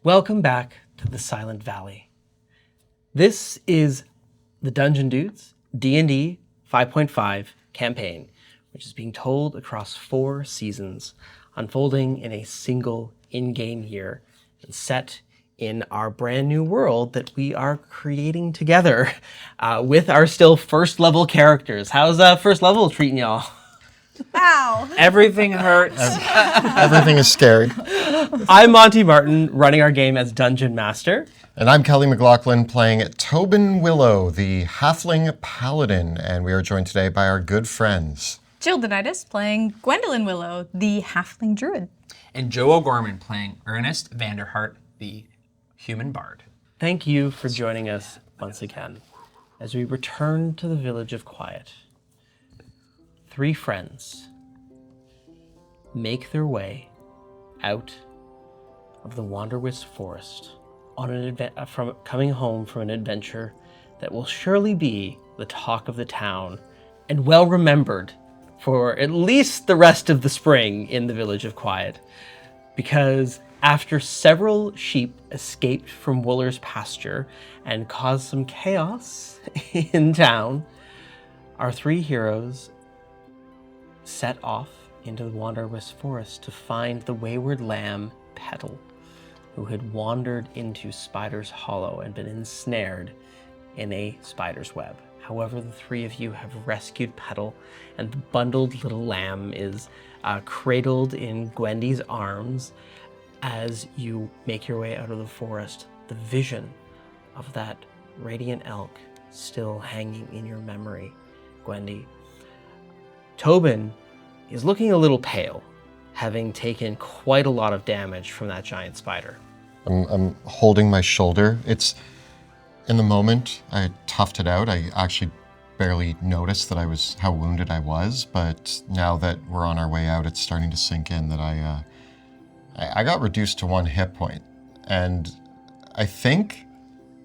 Welcome back to the Silent Valley. This is the Dungeon Dudes D&D 5.5 campaign, which is being told across 4 seasons, unfolding in a single in-game year and set in our brand new world that we are creating together with our still first level characters. How's first level treating y'all? Ow! Everything hurts. Everything is scary. I'm Monty Martin, running our game as Dungeon Master. And I'm Kelly McLaughlin playing Tobin Willow, the Halfling Paladin, and we are joined today by our good friends. Jill Danaitis playing Gwendolyn Willow, the Halfling Druid. And Joe O'Gorman playing Ernest Vanderhart, the human bard. Thank you for joining us once again as we return to the Village of Quiet. 3 friends make their way out of the Wanderwist Forest on coming home from an adventure that will surely be the talk of the town and well remembered for at least the rest of the spring in the Village of Quiet. Because after several sheep escaped from Wooler's pasture and caused some chaos in town, our 3 heroes set off into the Wanderwist Forest to find the wayward lamb, Petal, who had wandered into Spider's Hollow and been ensnared in a spider's web. However, the 3 of you have rescued Petal, and the bundled little lamb is cradled in Gwendy's arms as you make your way out of the forest. The vision of that radiant elk still hanging in your memory, Gwendy. Tobin is looking a little pale, having taken quite a lot of damage from that giant spider. I'm holding my shoulder. It's, in the moment I toughed it out, I actually barely noticed that how wounded I was, but now that we're on our way out, it's starting to sink in that I got reduced to 1 hit point. And I think,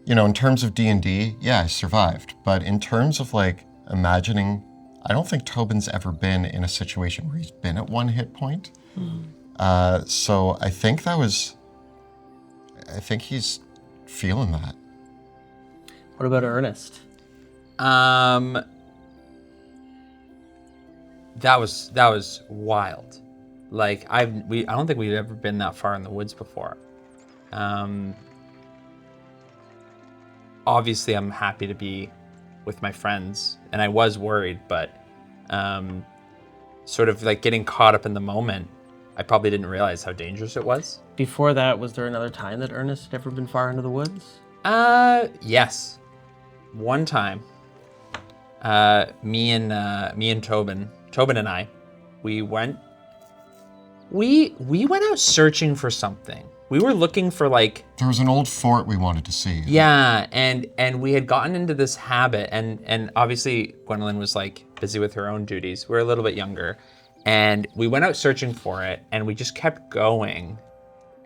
in terms of D&D, yeah, I survived. But in terms of imagining, I don't think Tobin's ever been in a situation where he's been at 1 hit point. So I think he's feeling that. What about Ernest? That was wild. I don't think we've ever been that far in the woods before. Obviously, I'm happy to be with my friends, and I was worried, but sort of getting caught up in the moment, I probably didn't realize how dangerous it was. Before that, was there another time that Ernest had ever been far into the woods? Yes. One time, me and Tobin and I, we went out searching for something. We were looking for There was an old fort we wanted to see. Yeah, and we had gotten into this habit, and obviously Gwendolyn was busy with her own duties. We were a little bit younger, and we went out searching for it, and we just kept going,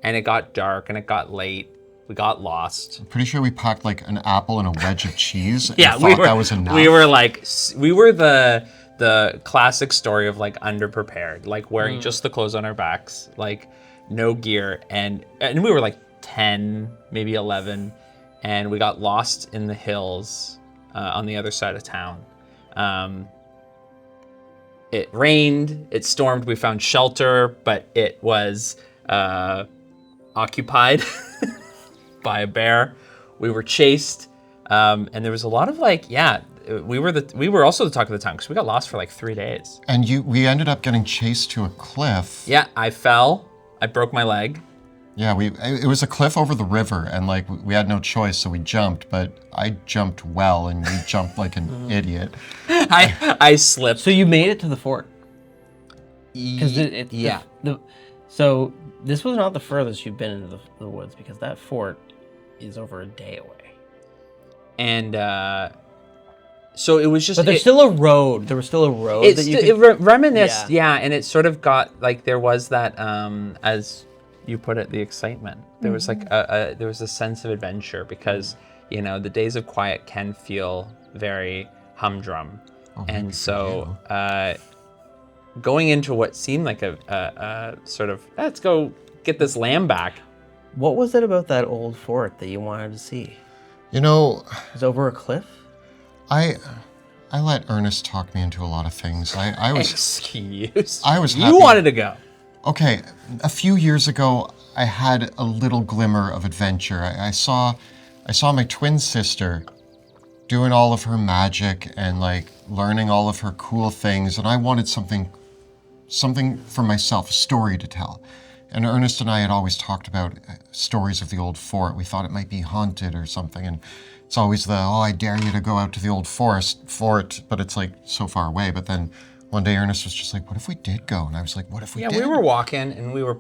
and it got dark and it got late. We got lost. I'm pretty sure we packed an apple and a wedge of cheese. And Yeah, thought that was enough. We were the classic story of underprepared, wearing just the clothes on our backs, no gear, and we were 10, maybe 11, and we got lost in the hills on the other side of town. It rained, it stormed, we found shelter, but it was occupied by a bear. We were chased, and there was a lot of we were also the talk of the town because we got lost for 3 days. And we ended up getting chased to a cliff. Yeah, I fell. I broke my leg. Yeah, it was a cliff over the river, and we had no choice, so we jumped. But I jumped well, and you jumped like an idiot. I slipped. So you made it to the fort. Because yeah. So this was not the furthest you've been into the woods, because that fort is over a day away. And so it was just. But there's still a road. There was still a road that you could... reminisced, yeah, and it sort of got there was that, as you put it, the excitement. There was there was a sense of adventure because the days of quiet can feel very humdrum, and so going into what seemed like a sort of let's go get this lamb back What was it about that old fort that you wanted to see? You know, It was over a cliff? I let Ernest talk me into a lot of things. I was Excuse. I was You happy. wanted to go. Okay, a few years ago, I had a little glimmer of adventure. I saw my twin sister doing all of her magic and like learning all of her cool things, and I wanted something for myself, a story to tell. And Ernest and I had always talked about stories of the old fort. We thought it might be haunted or something, and it's always I dare you to go out to the old fort, but it's like so far away. But then one day Ernest was just like, what if we did go? And I was like, what if we did? Yeah, we were walking and we were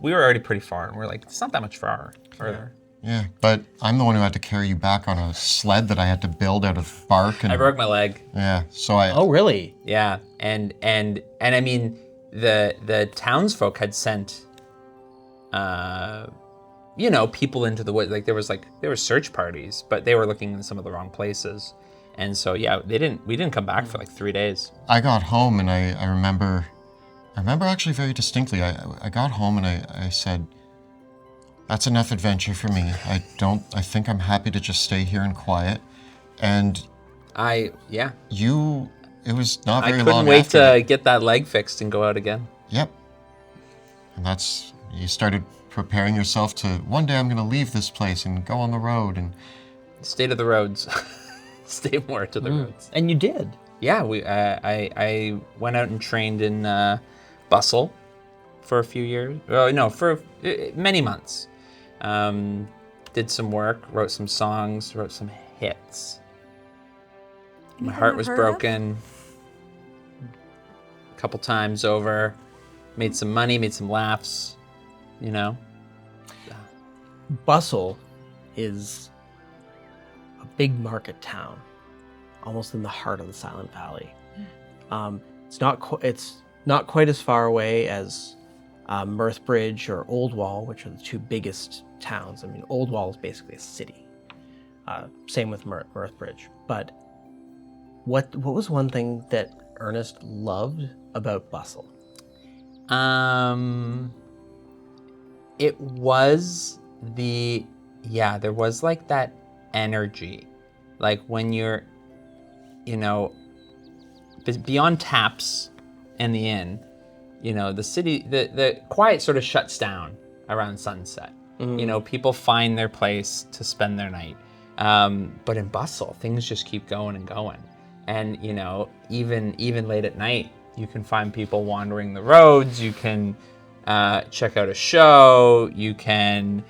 already pretty far. And we're like, it's not that much further. Yeah, but I'm the one who had to carry you back on a sled that I had to build out of bark. And I broke my leg. yeah, so I. Oh, really? Yeah, and I mean, the townsfolk had sent, people into the woods. Like there were search parties, but they were looking in some of the wrong places, and so yeah, we didn't come back for like 3 days. I got home and I remember actually very distinctly. I got home and I said, that's enough adventure for me. I think I'm happy to just stay here in quiet. And it was not very long I couldn't wait after to that. get that leg fixed and go out again. Yep. And you started preparing yourself to, one day I'm going to leave this place and go on the road and... Stay to the roads. Stay more to the roads. And you did. Yeah, I went out and trained in bustle for a few years. For many months. Did some work, wrote some songs, wrote some hits. My heart was broken a couple times over. Made some money, made some laughs, Bustle is a big market town, almost in the heart of the Silent Valley. It's not quite as far away as Mirthbridge or Oldwall, which are the two biggest towns. I mean, Oldwall is basically a city. Same with Mirthbridge. But what was one thing that Ernest loved about Bustle? It was there was like that energy, like when you're, beyond taps and the inn, the city, the quiet sort of shuts down around sunset. People find their place to spend their night. But in Bustle, things just keep going and going. And, even late at night, you can find people wandering the roads. You can check out a show. You can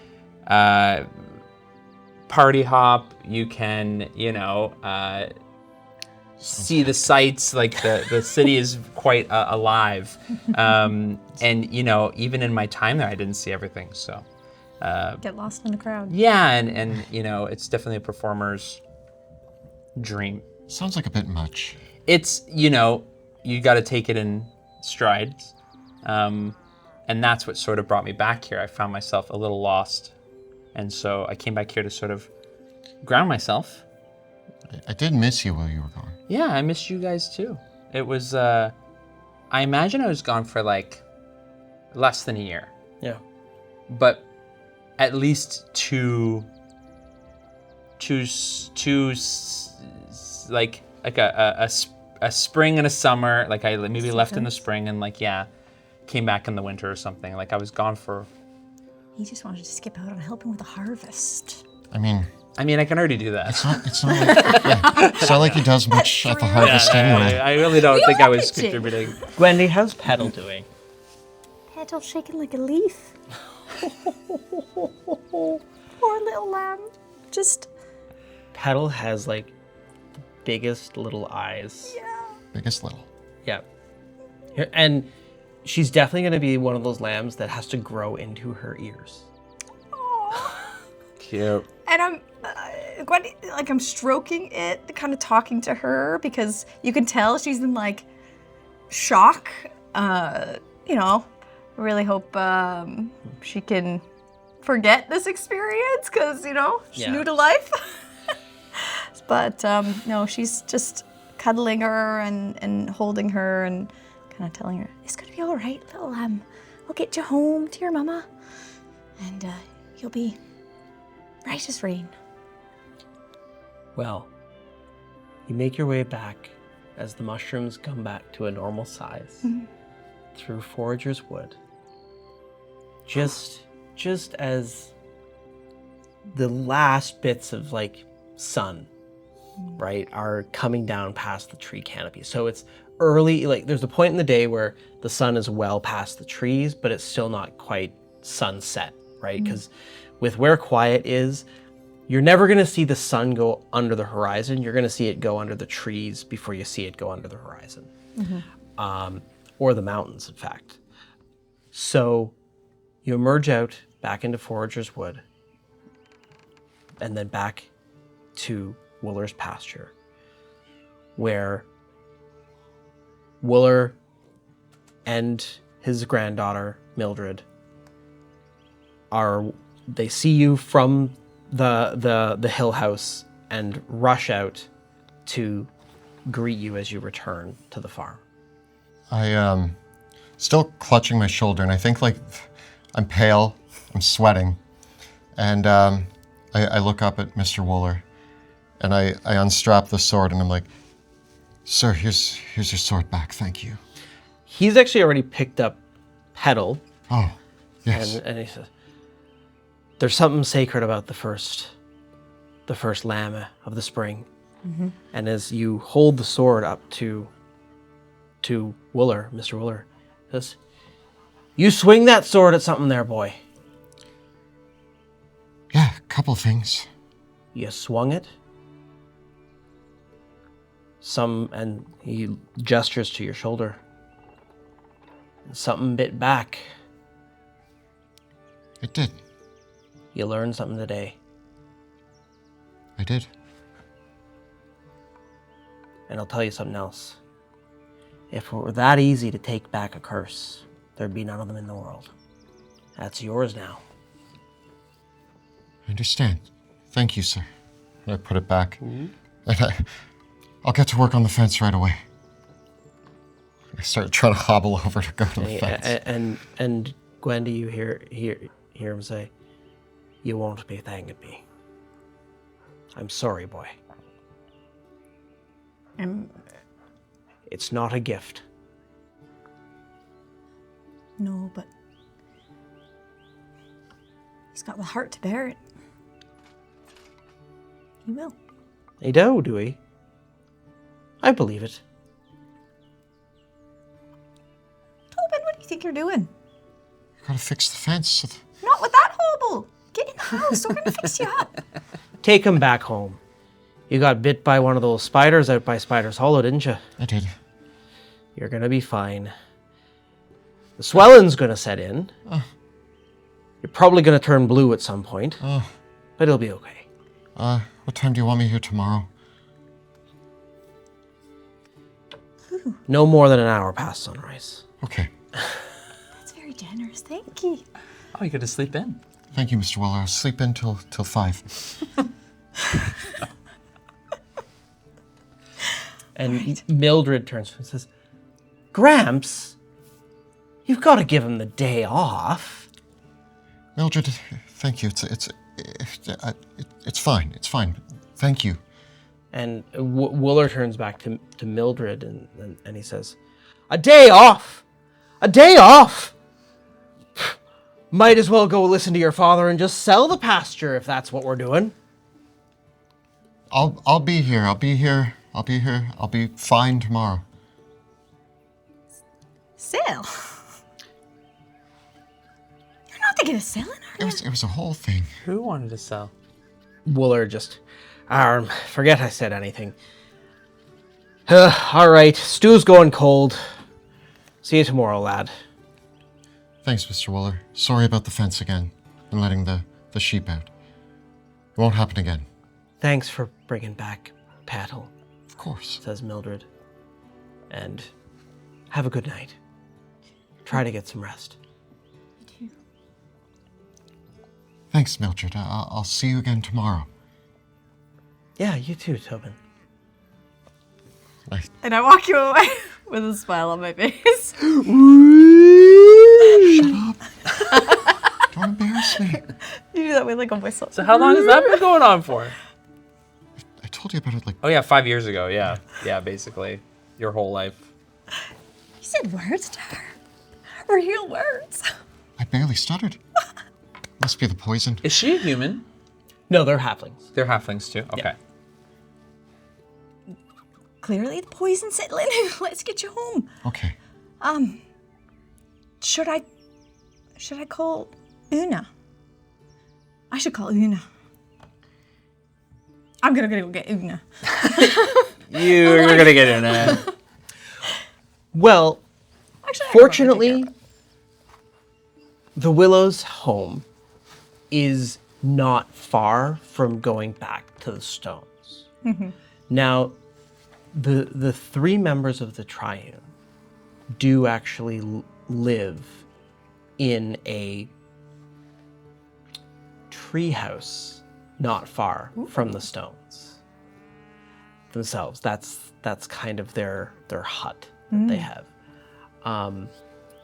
party hop. You can, see the sights. Like the city is quite alive. And, even in my time there, I didn't see everything. So Get lost in the crowd. yeah, and it's definitely a performer's dream. Sounds like a bit much. It's, you got to take it in strides. And that's what sort of brought me back here. I found myself a little lost. And so I came back here to sort of ground myself. I did miss you while you were gone. Yeah, I missed you guys too. It was, I imagine I was gone for like less than a year. Yeah. But at least two like a spring and a summer. Like I maybe left in the spring and came back in the winter or something. Like I was gone for. He just wanted to skip out on helping with the harvest. I mean, I can already do that. it's not like he does much at the harvest anyway. I really don't think I was contributing. Gwendy, how's Petal doing? Petal shaking like a leaf. Poor little lamb. Just. Petal has like the biggest little eyes. Yeah. Biggest little. Yeah. And she's definitely going to be one of those lambs that has to grow into her ears. Cute. And I'm, I'm stroking it, kind of talking to her because you can tell she's in like shock. Really hope she can forget this experience because she's new to life. But no, she's just cuddling her and holding her and kind of telling her it's gonna be all right, little lamb. We'll get you home to your mama, and You'll be right as rain. Well, you make your way back as the mushrooms come back to a normal size through Forager's Wood. Just as the last bits of like sun, right, are coming down past the tree canopy. So it's early, like there's a point in the day where the sun is well past the trees, but it's still not quite sunset, right? Because with where Quiet is, you're never going to see the sun go under the horizon. You're going to see it go under the trees before you see it go under the horizon. Or the mountains, in fact. So you emerge out back into Forager's Wood and then back to Wooler's pasture, where Wooler and his granddaughter, Mildred, they see you from the hill house and rush out to greet you as you return to the farm. I still clutching my shoulder, and I think like I'm pale, I'm sweating, and I look up at Mr. Wooler, and I unstrap the sword, and I'm like, "Sir, here's your sword back. Thank you." He's actually already picked up Petal. Oh, yes. And he says, "There's something sacred about the first lamb of the spring." And as you hold the sword up to Wooler, Mr. Wooler, says, "You swing that sword at something there, boy." Yeah, a couple things. You swung it. And he gestures to your shoulder. Something bit back. It did. You learned something today. I did. And I'll tell you something else. If it were that easy to take back a curse, there'd be none of them in the world. That's yours now. I understand. Thank you, sir. And I put it back. And I'll get to work on the fence right away. I start trying to hobble over to go to the fence. And Gwendy, you hear him say, "You won't be thanking me. I'm sorry, boy. It's not a gift." No, but he's got the heart to bear it. He will. He do we? I believe it. Tobin, what do you think you're doing? I gotta fix the fence. Not with that hobble. Get in the house. We're gonna fix you up. Take him back home. You got bit by one of those spiders out by Spider's Hollow, didn't you? I did. You're gonna be fine. The swelling's gonna set in. You're probably gonna turn blue at some point. But it'll be okay. What time do you want me here tomorrow? No more than an hour past sunrise. Okay. That's very generous. Thank you. Oh, you get to sleep in. Thank you, Mr. Weller. I'll sleep in till 5. And Mildred turns and says, "Gramps, you've got to give him the day off." Mildred, thank you. It's fine. It's fine. Thank you. And Wooler turns back to Mildred and he says, "A day off? A day off? Might as well go listen to your father and just sell the pasture if that's what we're doing." I'll be here. I'll be here. I'll be fine tomorrow. Sell? You're not thinking of selling, are you? It was a whole thing. Who wanted to sell? Wooler just, forget I said anything. All right, stew's going cold. See you tomorrow, lad. Thanks, Mr. Wooler. Sorry about the fence again and letting the sheep out. It won't happen again. Thanks for bringing back Petal, Of course. says Mildred. And have a good night. Try to get some rest. You too. Thanks, Mildred. I'll see you again tomorrow. Yeah, you too, Tobin. And I walk you away with a smile on my face. Shut up. Don't embarrass me. You do that with like a whistle. So how long has that been going on for? I told you about it like... Oh yeah, 5 years ago. Yeah, yeah, basically your whole life. You said words to her. Real words. I barely stuttered. Must be the poison. Is she a human? No, they're halflings. They're halflings too. Okay. Clearly the poison's settling. Let's get you home. Okay. Should I call Una? I should call Una. I'm gonna go get Una. You're gonna get in there. Well, Actually, I can probably take care fortunately, of it. the Willow's home is not far from going back to the stones. Now, the three members of the Triune do actually live in a treehouse not far from the stones themselves. That's kind of their hut that they have.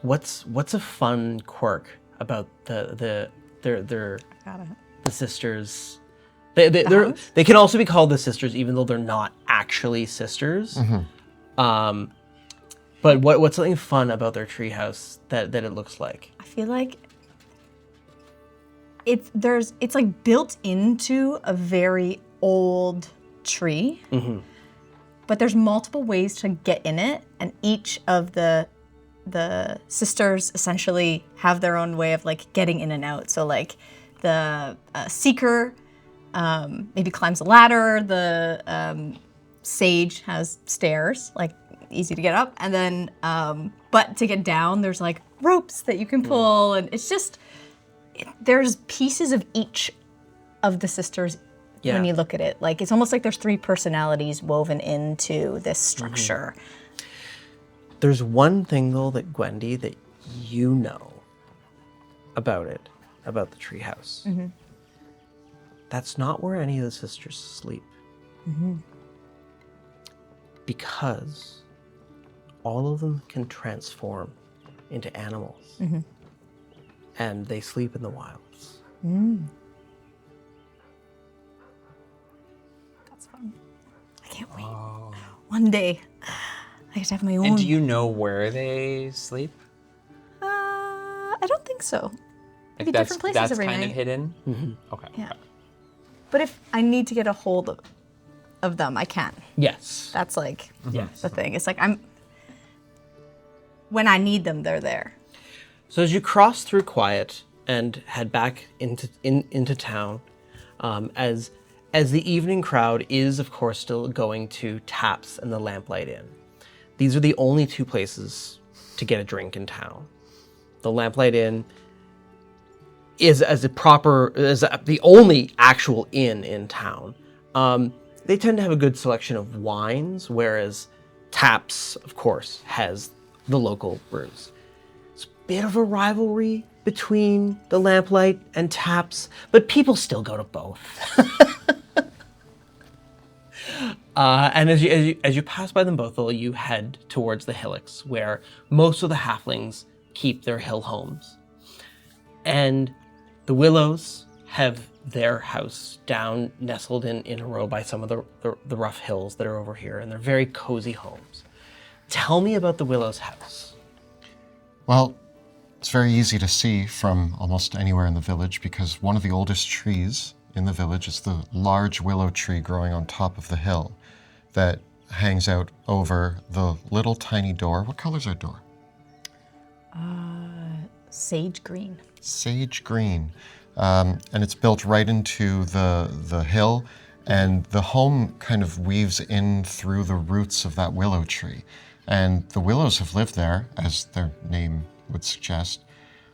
What's a fun quirk about their Got it. the sisters? They can also be called the sisters, even though they're not actually sisters. But what's something fun about their treehouse that it looks like? I feel like it's like built into a very old tree. But there's multiple ways to get in it, and each of the sisters essentially have their own way of like getting in and out. So like the seeker maybe climbs a ladder. The sage has stairs, like easy to get up, and then but to get down, there's like ropes that you can pull, and it's just there's pieces of each of the sisters. When you look at it, like it's almost like there's three personalities woven into this structure. There's one thing though that Gwendy that you know about the treehouse. That's not where any of the sisters sleep. Because all of them can transform into animals. And they sleep in the wilds. That's fun. I can't wait. One day, I get to have my own. And do you know where they sleep? I don't think so. Like Maybe different places that's every kind night. of hidden. Okay. Yeah. But if I need to get a hold of them, I can. Yes. That's like Yes. the thing. It's like when I need them, they're there. So as you cross through Quiet and head back into town, as the evening crowd is, of course, still going to Taps and the Lamplight Inn. These are the only two places to get a drink in town. The Lamplight Inn is the only actual inn in town. They tend to have a good selection of wines, whereas Taps, of course, has the local brews. It's a bit of a rivalry between the Lamplight and Taps, but people still go to both. And as you pass by them both, though, you head towards the hillocks, where most of the halflings keep their hill homes. And the Willows have their house down, nestled in a row by some of the rough hills that are over here, and they're very cozy homes. Tell me about the Willows' house. Well, it's very easy to see from almost anywhere in the village because one of the oldest trees in the village is the large willow tree growing on top of the hill that hangs out over the little tiny door. What color's our door? Sage green. Sage green. And it's built right into the hill, and the home kind of weaves in through the roots of that willow tree. And the willows have lived there, as their name would suggest,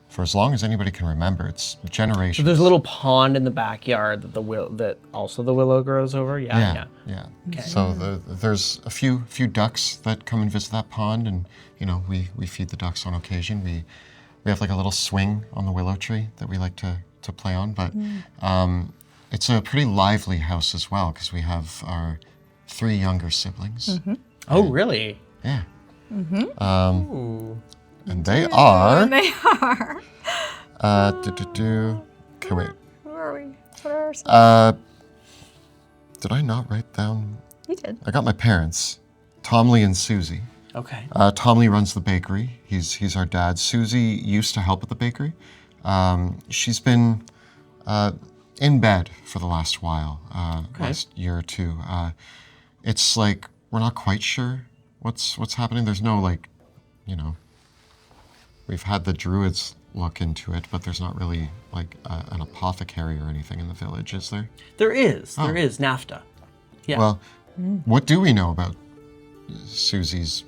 for as long as anybody can remember. It's generations. So there's a little pond in the backyard that also the willow grows over. Yeah. Okay. So there's a few ducks that come and visit that pond, and we feed the ducks on occasion. We have like a little swing on the willow tree that we like to play on, but it's a pretty lively house as well because we have our 3 younger siblings. Oh, really? Yeah. Ooh. And they are. They are. Okay, wait. Who are we? What are our... Did I not write down? You did. I got my parents, Tom Lee and Susie. Okay. Tom Lee runs the bakery. He's our dad. Susie used to help at the bakery. She's been in bed for the last while, last year or two. It's like we're not quite sure what's happening. There's no we've had the druids look into it, but there's not really like an apothecary or anything in the village, is there? There is NAFTA. Yeah. Well, what do we know about Susie's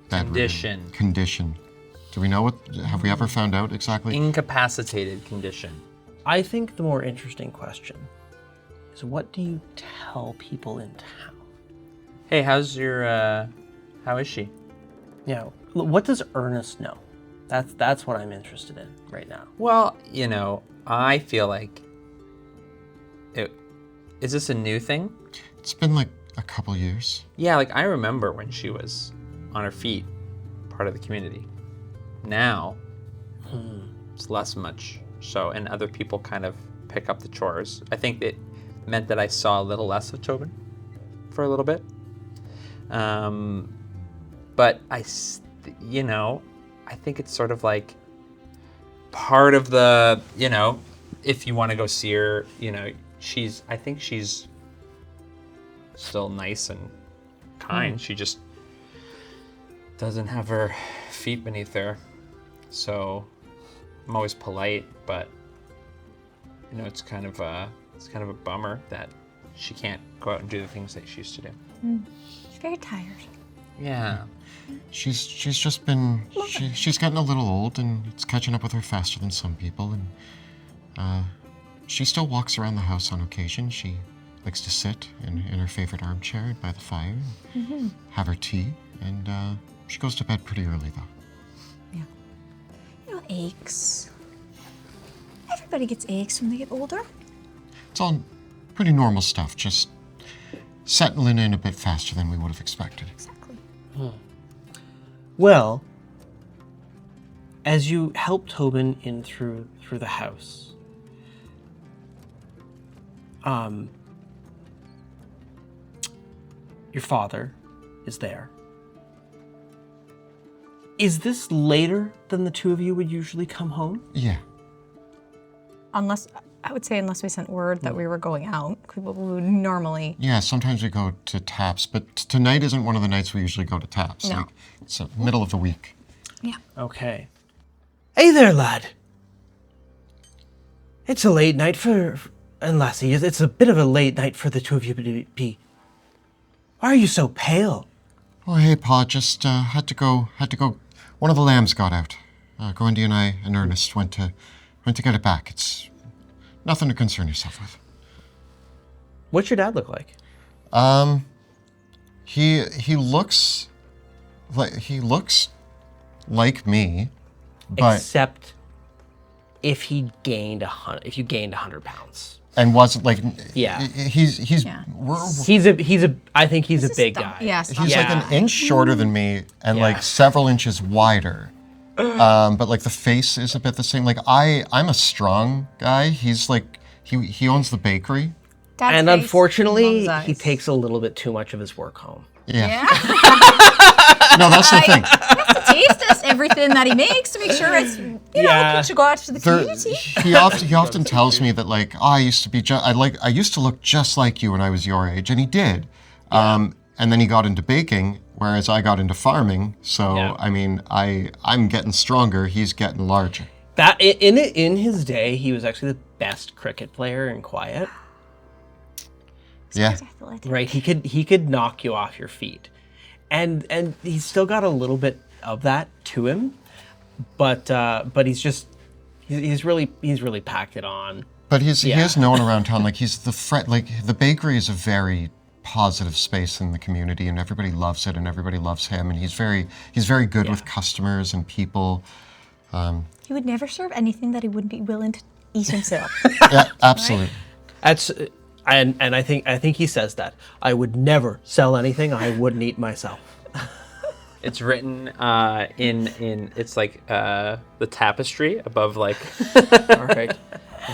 condition? Do we know have we ever found out exactly? Incapacitated condition. I think the more interesting question is, what do you tell people in town? Hey, how is she? Yeah. What does Ernest know? That's what I'm interested in right now. Well, I feel like is this a new thing? It's been like a couple years. Yeah, like I remember when she was on her feet, part of the community. Now, it's less much so, and other people kind of pick up the chores. I think it meant that I saw a little less of Tobin for a little bit. But I think it's sort of like part of the, if you want to go see her, I think she's still nice and kind. She just doesn't have her feet beneath her. So I'm always polite, but it's kind of a bummer that she can't go out and do the things that she used to do. She's very tired. Yeah. She's just been she's gotten a little old, and it's catching up with her faster than some people, and she still walks around the house on occasion. She likes to sit in her favorite armchair by the fire, and have her tea, and she goes to bed pretty early though. Yeah. Aches. Everybody gets aches when they get older. It's all pretty normal stuff, just settling in a bit faster than we would have expected. Exactly. Well, as you help Tobin in through the house, your father is there. Is this later than the two of you would usually come home? Yeah. Unless we sent word that we were going out, we would normally... Yeah, sometimes we go to taps, but tonight isn't one of the nights we usually go to taps. No. Like, it's the middle of the week. Yeah. Okay. Hey there, lad. It's a late night and Lassie, it's a bit of a late night for the two of you to be. Why are you so pale? Oh, hey, Pa, just had to go. One of the lambs got out. Gwendy and I and Ernest went to get it back. It's nothing to concern yourself with. What's your dad look like? He looks like me, but except if you gained 100 pounds. And wasn't like, yeah, he's Yeah. I think he's a big guy. Yeah, he's like an inch shorter than me and like several inches wider. But like the face is a bit the same. Like I'm a strong guy. He's like he owns the bakery. Dad's and face, unfortunately, mom's he eyes. takes a little bit too much of his work home. Yeah. No, that's the thing. To taste test everything that he makes to make sure it's, it should go out to the community. He often tells me that like, oh, I used to look just like you when I was your age, and he did. And then he got into baking, whereas I got into farming. So I mean, I'm getting stronger. He's getting larger. That in his day, he was actually the best cricket player in Quiet. Yeah. Right. He could knock you off your feet, and he's still got a little bit of that to him, but he's really packed it on. But he is known around town, like he's the friend. Like the bakery is a very positive space in the community, and everybody loves it, and everybody loves him, and he's very good with customers and people. He would never serve anything that he wouldn't be willing to eat himself. Yeah, absolutely. That's and I think he says that I would never sell anything I wouldn't eat myself. It's written in it's like the tapestry above like. All right.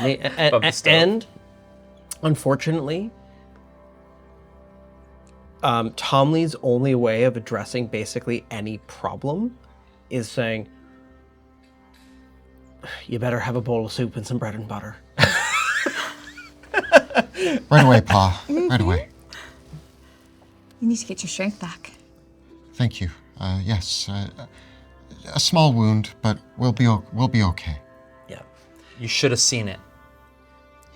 Above the stove. And unfortunately, Tomley's only way of addressing basically any problem is saying, "You better have a bowl of soup and some bread and butter." Right away, Pa. Right away. You need to get your strength back. Thank you. Yes, a small wound, but we'll be okay. Yeah. You should have seen it.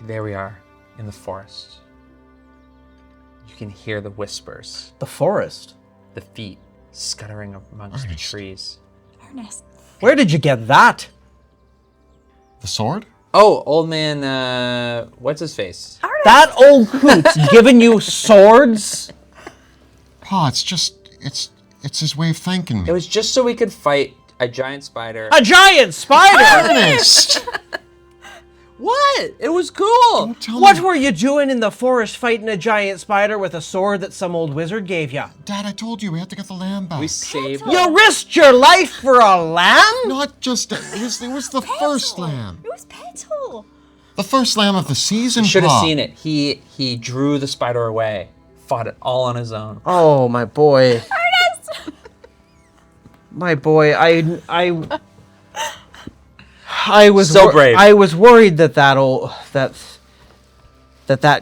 There we are in the forest. You can hear the whispers, The forest. the feet scuttering amongst the Ernest. trees. Ernest. Where did you get that? The sword? Oh, old man, what's his face? That old coot's giving you swords? Pa, it's his way of thanking It me. was just so we could fight a giant spider. A giant spider! Ernest! What? It was cool. Tell What me. were you doing in the forest fighting a giant spider with a sword that some old wizard gave you? Dad, I told you we had to get the lamb back. We saved. You risked your life for a lamb? Not just it was the first lamb. It was Petal. The first lamb of the season, Should have Pa. seen it. He drew the spider away, fought it all on his own. Oh, my boy. My boy, I was So brave. I was worried that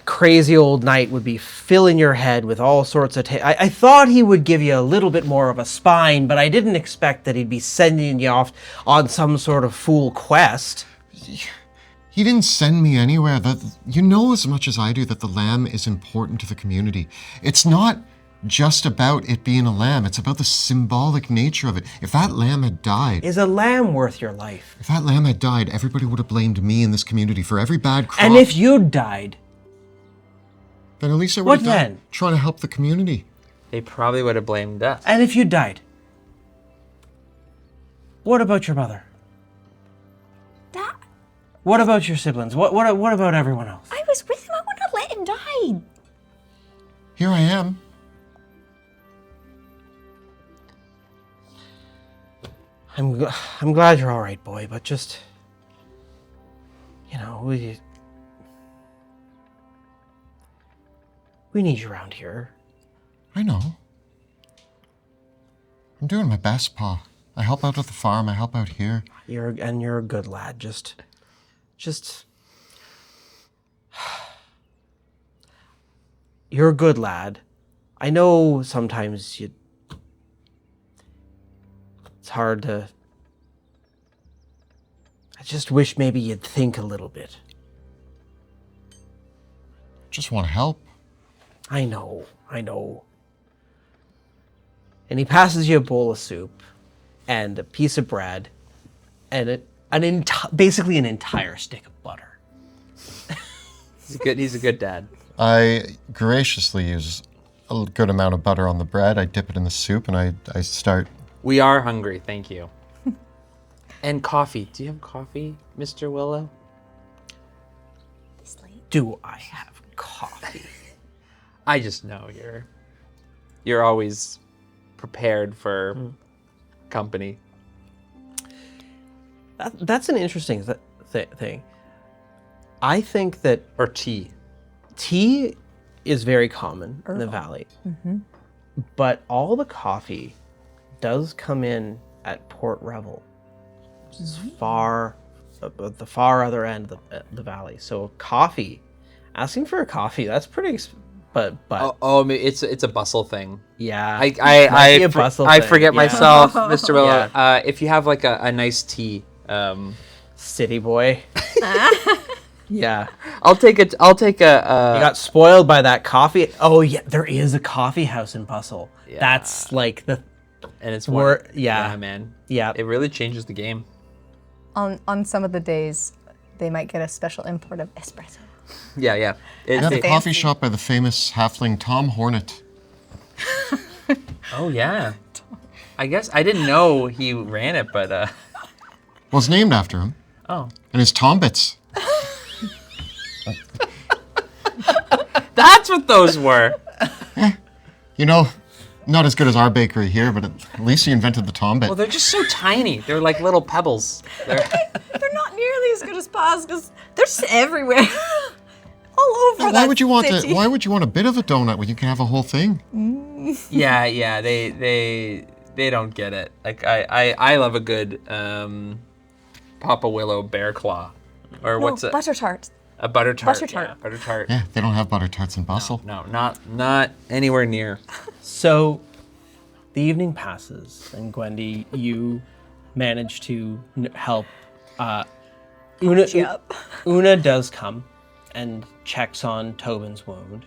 crazy old knight would be filling your head with all sorts of. I thought he would give you a little bit more of a spine, but I didn't expect that he'd be sending you off on some sort of fool quest. He didn't send me anywhere. You know as much as I do that the lamb is important to the community. It's not just about it being a lamb. It's about the symbolic nature of it. If that lamb had died, Is a lamb worth your life? everybody would have blamed me in this community for every bad crop. And if you died, then at least I What would have died then? trying to help the community. They probably would have blamed us. and if you died, what about your mother? That What about your siblings? What about everyone else? I was with him. I wouldn't have let him die. Here I am. I'm glad you're all right, boy, but just, we need you around here. I know. I'm doing my best, Pa. I help out at the farm. I help out here. You're a good lad. Just you're a good lad. I know sometimes it's hard to. I just wish maybe you'd think a little bit. Just want to help. I know. And he passes you a bowl of soup and a piece of bread and basically an entire stick of butter. He's a good dad. I graciously use a good amount of butter on the bread. I dip it in the soup and I start. We are hungry, thank you. And coffee. Do you have coffee, Mr. Willow? Do I have coffee? I just know you're always prepared for company. That's an interesting thing. I think that Or tea. tea is very common in the valley, but all the coffee does come in at Port Revel, which is at the far other end of the valley. So asking for a coffee, that's pretty. But I mean, it's a bustle thing. yeah, I Might be a bustle I thing, forget yeah. myself, Mr. Willow. Yeah. If you have like a nice tea, city boy. Yeah, I'll take a. you got spoiled by that coffee. Oh yeah, there is a coffee house in Bustle. Yeah. That's like the And it's yeah, man. yeah. It really changes the game. On some of the days, they might get a special import of espresso. Yeah. I It's have a fancy. coffee shop by the famous halfling Tom Hornet. oh yeah. I guess I didn't know he ran it, but Well, it's named after him. oh, And his Tombits. that's what those were. You know, not as good as our bakery here, but at least he invented the Tombit. Well, they're just so tiny. They're like little pebbles. They're not nearly as good as Pa's because they're just everywhere. All over Why that would you want city. Why would you want a bit of a donut when you can have a whole thing? Yeah, they don't get it. Like I love a good Papa Willow bear claw, or what's it? Butter tart. A butter tart. Butter tart. Yeah, butter tart. Yeah, they don't have butter tarts in Bustle. No, not anywhere near. So the evening passes, and Gwendy, you manage to help. Una does come and checks on Tobin's wound.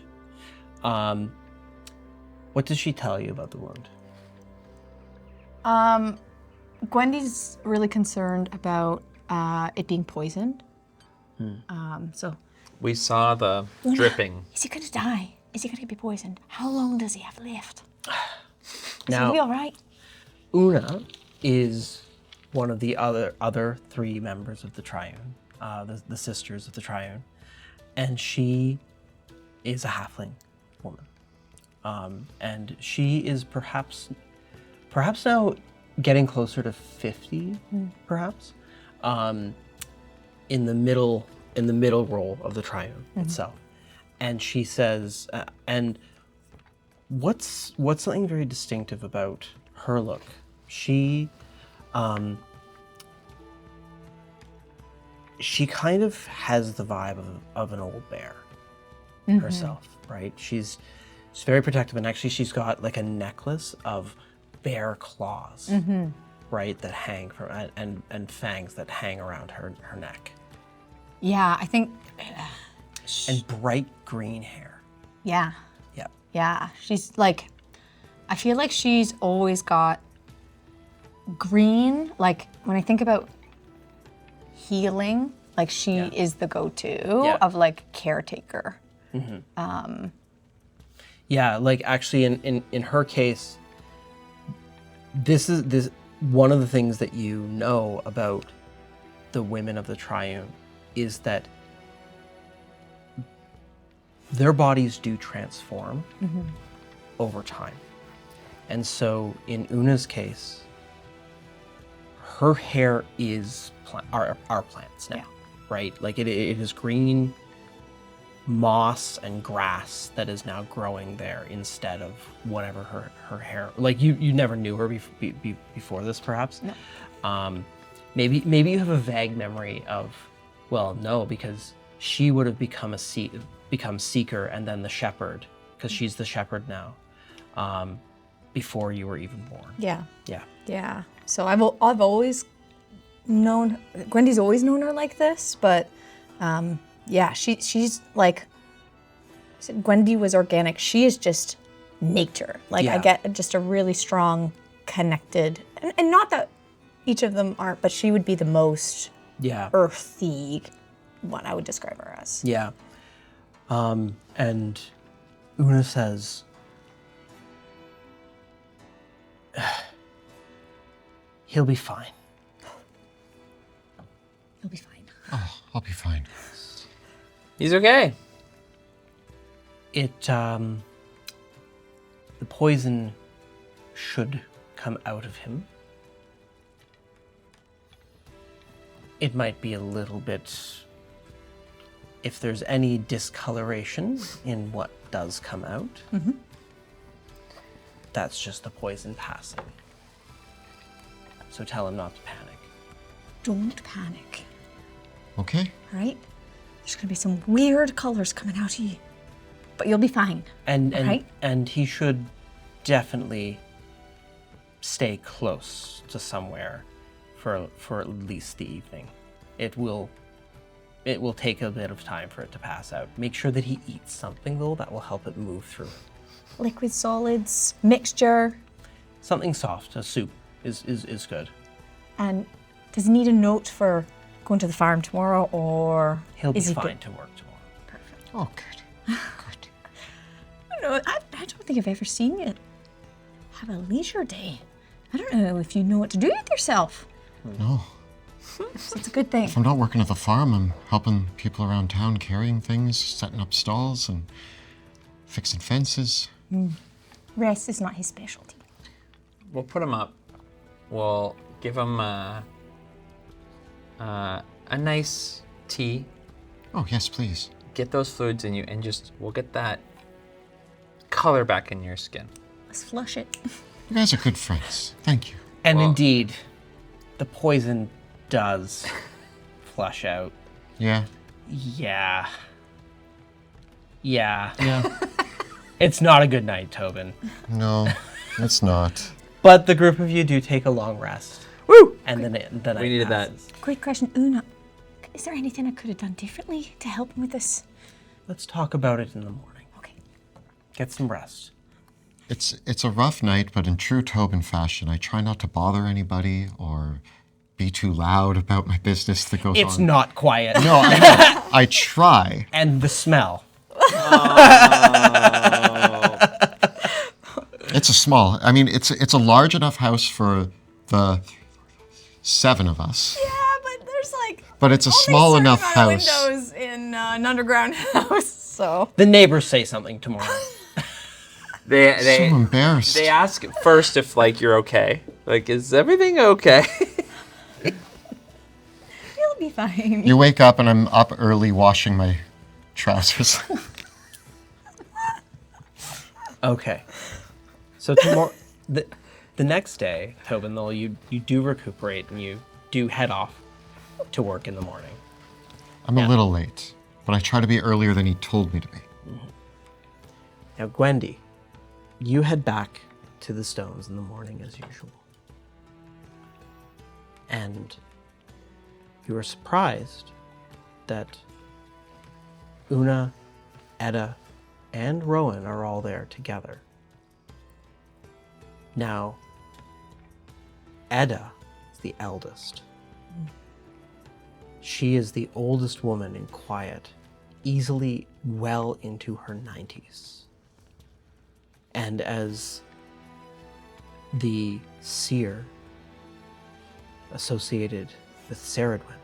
What does she tell you about the wound? Gwendy's really concerned about it being poisoned. So, We saw the dripping. is he gonna die? Is he gonna be poisoned? How long does he have left? Is he Now, gonna be all right? Una is one of the other three members of the Triune, the sisters of the Triune, and she is a halfling woman, and she is perhaps now getting closer to 50, perhaps, in the middle role of the Triune itself, and she says, and what's something very distinctive about her look? She kind of has the vibe of an old bear herself, right? She's very protective, and actually she's got like a necklace of bear claws, right, that hang from and fangs that hang around her neck, Yeah, I think. and bright green hair. Yeah, Yep. yeah. She's like, I feel like she's always got green. Like when I think about healing, like she is the go-to of like caretaker. Yeah, like actually in her case, this one of the things that you know about the women of the Triune is that their bodies do transform over time. And so in Una's case, her hair is our plants now, right? Like it is green moss and grass that is now growing there instead of whatever her hair. Like you never knew her before this, perhaps. No. Maybe you have a vague memory of, well, no, because she would have become Seeker and then the Shepherd, because she's the Shepherd now, before you were even born. Yeah. Yeah. Yeah. So I've always known, Gwendy's always known her like this, but yeah, she's like, Gwendy was organic. She is just nature. Like I get just a really strong connected, and not that each of them aren't, but she would be the most earthy one I would describe her as. Yeah. And Una says, he'll be fine. He'll be fine. Oh, I'll be fine. He's okay. The poison should come out of him. It might be a little bit, if there's any discoloration in what does come out, that's just the poison passing. So tell him not to panic. Don't panic. Okay. All right? There's gonna be some weird colors coming out of you, but you'll be fine. And he should definitely stay close to somewhere for at least the evening. It will take a bit of time for it to pass out. Make sure that he eats something though that will help it move through. Liquid solids, mixture. Something soft, a soup is good. And does he need a note for going to the farm tomorrow, or He'll be is he fine good? to work tomorrow. Perfect. Oh, good. Good. I don't know. I don't think I've ever seen you have a leisure day. I don't know if you know what to do with yourself. No. So it's a good thing. If I'm not working at the farm, I'm helping people around town carrying things, setting up stalls, and fixing fences. Rest is not his specialty. We'll put him up. We'll give him a a nice tea. Oh, yes, please. Get those fluids in you, and we'll get that color back in your skin. Let's flush it. You guys are good friends. Thank you. And indeed, the poison does flush out. Yeah. Yeah. It's not a good night, Tobin. No, it's not. But the group of you do take a long rest. Woo! And then the night We needed passes. Quick question, Una. Is there anything I could have done differently to help him with this? Let's talk about it in the morning. Okay. Get some rest. It's a rough night, but in true Tobin fashion, I try not to bother anybody or be too loud about my business that goes on. It's not quiet. No, I know. I try. And the smell. It's it's a large enough house for the 7 of us. Yeah, but there's like. But it's a small enough house. Windows in an underground house, so. The neighbors say something tomorrow. They So embarrassed. They ask first if like you're okay. Like, is everything okay? You'll be fine. You wake up and I'm up early washing my trousers. Okay. So tomorrow, the next day, Tobin, though, you do recuperate and you do head off to work in the morning. I'm a little late, but I try to be earlier than he told me to be. Now, Gwendy, you head back to the stones in the morning as usual. And you are surprised that Una, Edda, and Rowan are all there together. Now, Edda is the eldest. She is the oldest woman in Quiet, easily well into her 90s. And as the seer associated with Ceridwen,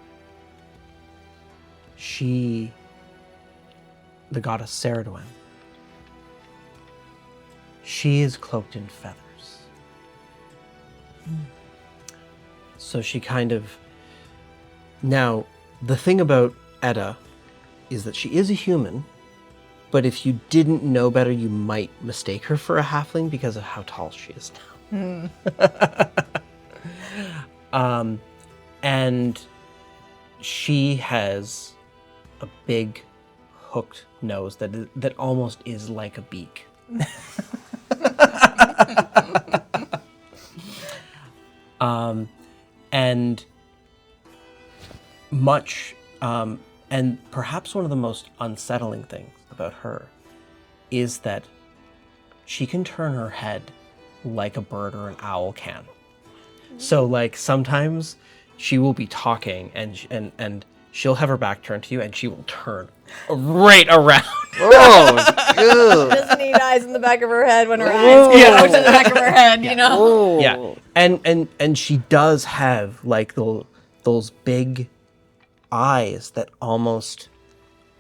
the goddess Ceridwen, she is cloaked in feathers. So she kind of... Now, the thing about Edda is that she is a human, but if you didn't know better, you might mistake her for a halfling because of how tall she is now. And she has a big hooked nose that almost is like a beak. And and perhaps one of the most unsettling things about her is that she can turn her head like a bird or an owl can. So like sometimes she will be talking and she'll have her back turned to you and she will turn right around. Oh, Doesn't need eyes in the back of her head when her eyes go out to the back of her head, you know? Yeah. And she does have like those big eyes that almost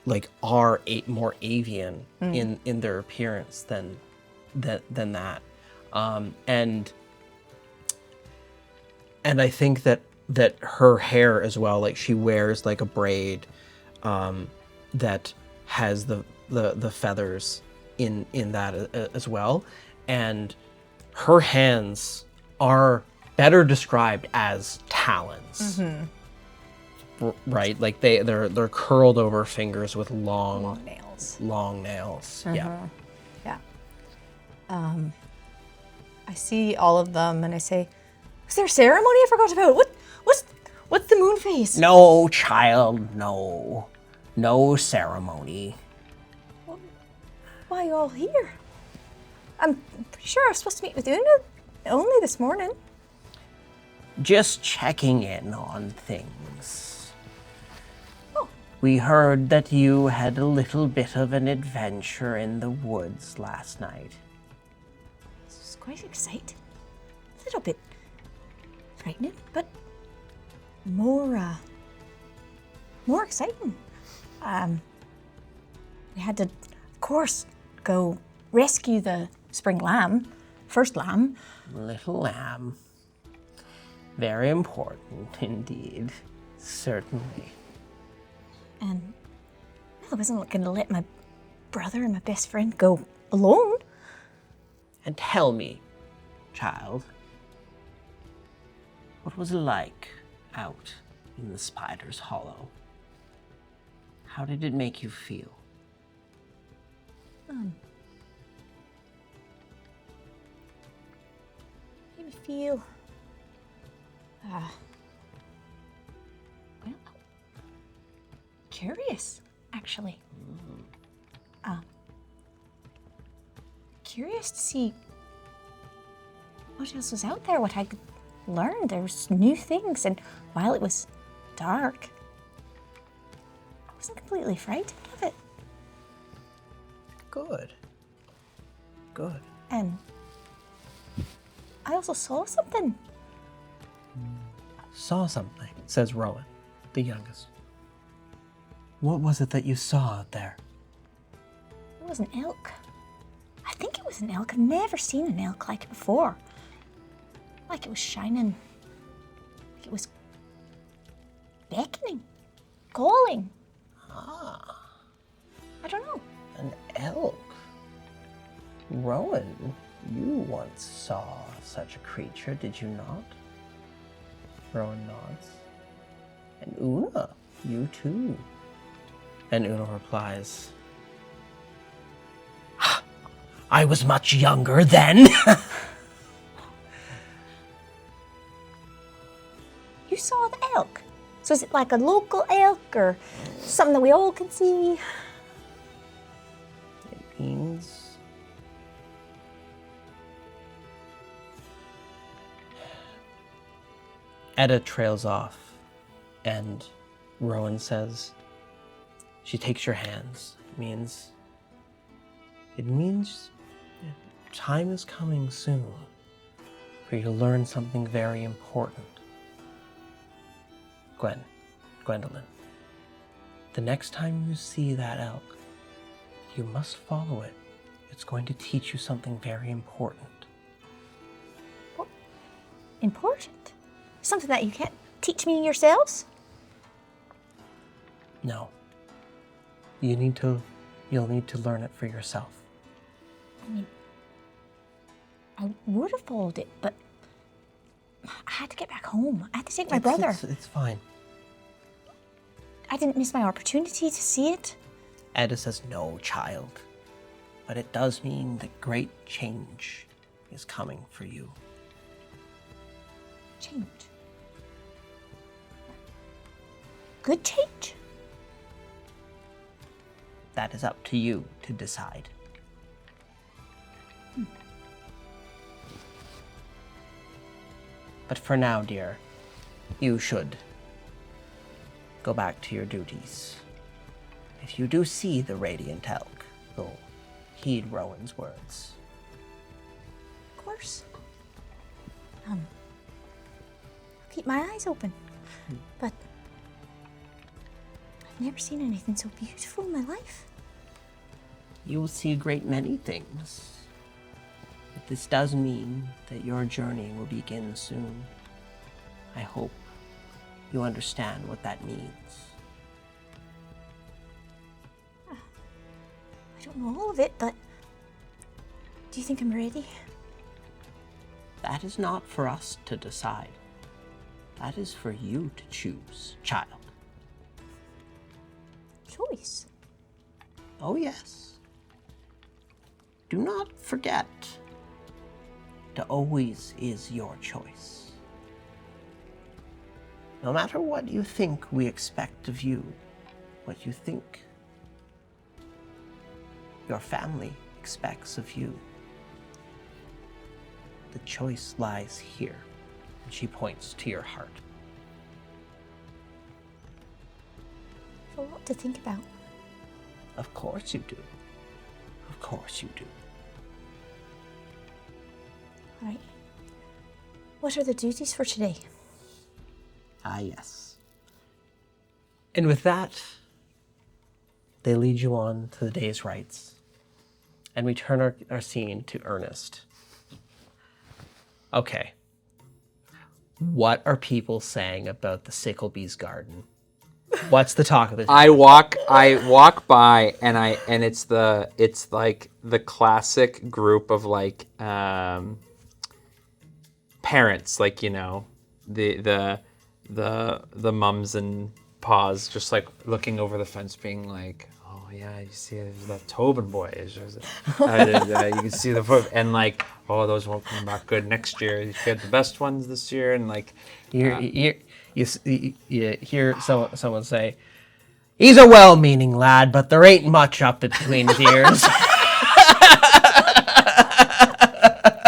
like are more avian in their appearance than that. And I think that her hair as well, like she wears like a braid that has the feathers in that as well, and her hands are better described as talons. Right, like they're curled over fingers with long nails. Long nails. Yeah. Yeah. I see all of them and I say, was there a ceremony I forgot about? What's the moon phase? No, child, no. No ceremony. Why are you all here? I'm pretty sure I was supposed to meet with Una only this morning. Just checking in on things. Oh. We heard that you had a little bit of an adventure in the woods last night. This is quite exciting. A little bit frightening, but more exciting. We had to, of course, go rescue the spring lamb, first lamb. Little lamb. Very important indeed. Certainly. And I wasn't going to let my brother and my best friend go alone. And tell me, child, what was it like out in the Spider's Hollow? How did it make you feel? Made me feel, well, curious, actually. Curious to see what else was out there, what I could learn. There was new things, and while it was dark, I wasn't completely frightened of it. Good. Good. And I also saw something. Saw something, says Rowan, the youngest. What was it that you saw out there? It was an elk. I think it was an elk. I've never seen an elk like it before. Like it was shining. Like it was beckoning, calling. I don't know. An elk? Rowan, you once saw such a creature, did you not? Rowan nods. And Una, you too. And Una replies, I was much younger then. You saw the elk. So is it like a local elk or something that we all can see? It means Edda trails off, and Rowan says, she takes your hands. It means time is coming soon for you to learn something very important. Gwendolyn, the next time you see that elk, you must follow it. It's going to teach you something very important. What? Important? Something that you can't teach me yourselves? No. You'll need to learn it for yourself. I mean, I would have followed it, but I had to get back home. I had to take my brother. It's fine. I didn't miss my opportunity to see it. Edda says, no, child. But it does mean that great change is coming for you. Change. Good change? That is up to you to decide. But for now, dear, you should go back to your duties. If you do see the radiant elk, you'll heed Rowan's words. Of course. I'll keep my eyes open. But I've never seen anything so beautiful in my life. You will see a great many things. But this does mean that your journey will begin soon. I hope you understand what that means. I don't know all of it, but do you think I'm ready? That is not for us to decide. That is for you to choose, child. Choice? Oh, yes. Do not forget, it always is your choice. No matter what you think we expect of you, what you think your family expects of you, the choice lies here. And she points to your heart. I have a lot to think about. Of course you do. Of course you do. All right. What are the duties for today? Ah, yes. And with that, they lead you on to the day's rites. And we turn our scene to Ernest. Okay. what are people saying about the Sicklebee's garden? What's the talk of the town? I walk by and it's like the classic group of like parents, like, you know, the mums and paws just like looking over the fence being like, oh yeah, you see that Tobin boy is you can see the foot, and like, oh, those won't come back good next year. You had the best ones this year, and like you hear someone say, he's a well-meaning lad, but there ain't much up between his ears.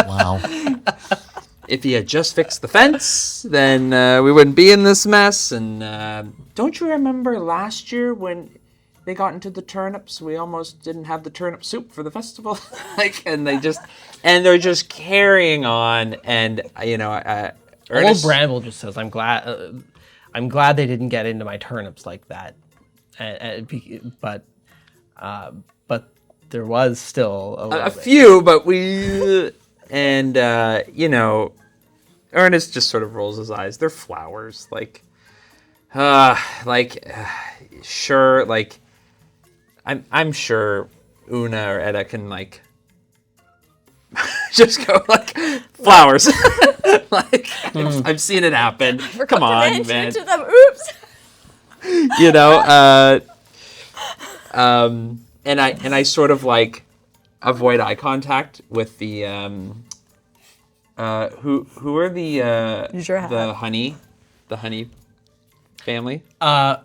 Wow. if he had just fixed the fence, then we wouldn't be in this mess. And don't you remember last year when they got into the turnips? We almost didn't have the turnip soup for the festival. And they're just carrying on. And Old Bramble just says, "I'm glad they didn't get into my turnips like that." But there was still a few, but we and Ernest just sort of rolls his eyes. They're flowers, sure, like I'm sure Una or Etta can just go flowers. I've seen it happen. Come on, man. To them. Oops. And I sort of avoid eye contact with the who are the honey family?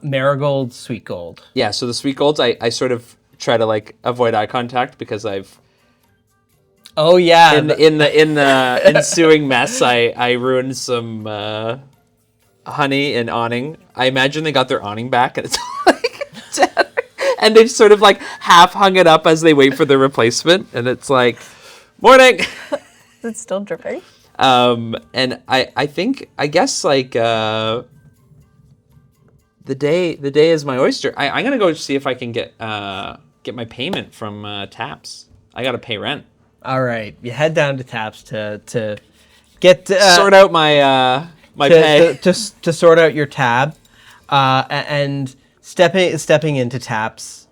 Marigold, Sweet Gold. Yeah, so the Sweet Golds, I sort of try to avoid eye contact because I've in the ensuing mess I ruined some honey and awning. I imagine they got their awning back and it's and they've sort of half hung it up as they wait for the replacement, and it's morning. It's still dripping. And I guess the day is my oyster. I'm gonna go see if I can get my payment from Taps. I gotta pay rent. All right, you head down to Taps to get sort out my pay. To sort out your tab, and stepping into Taps.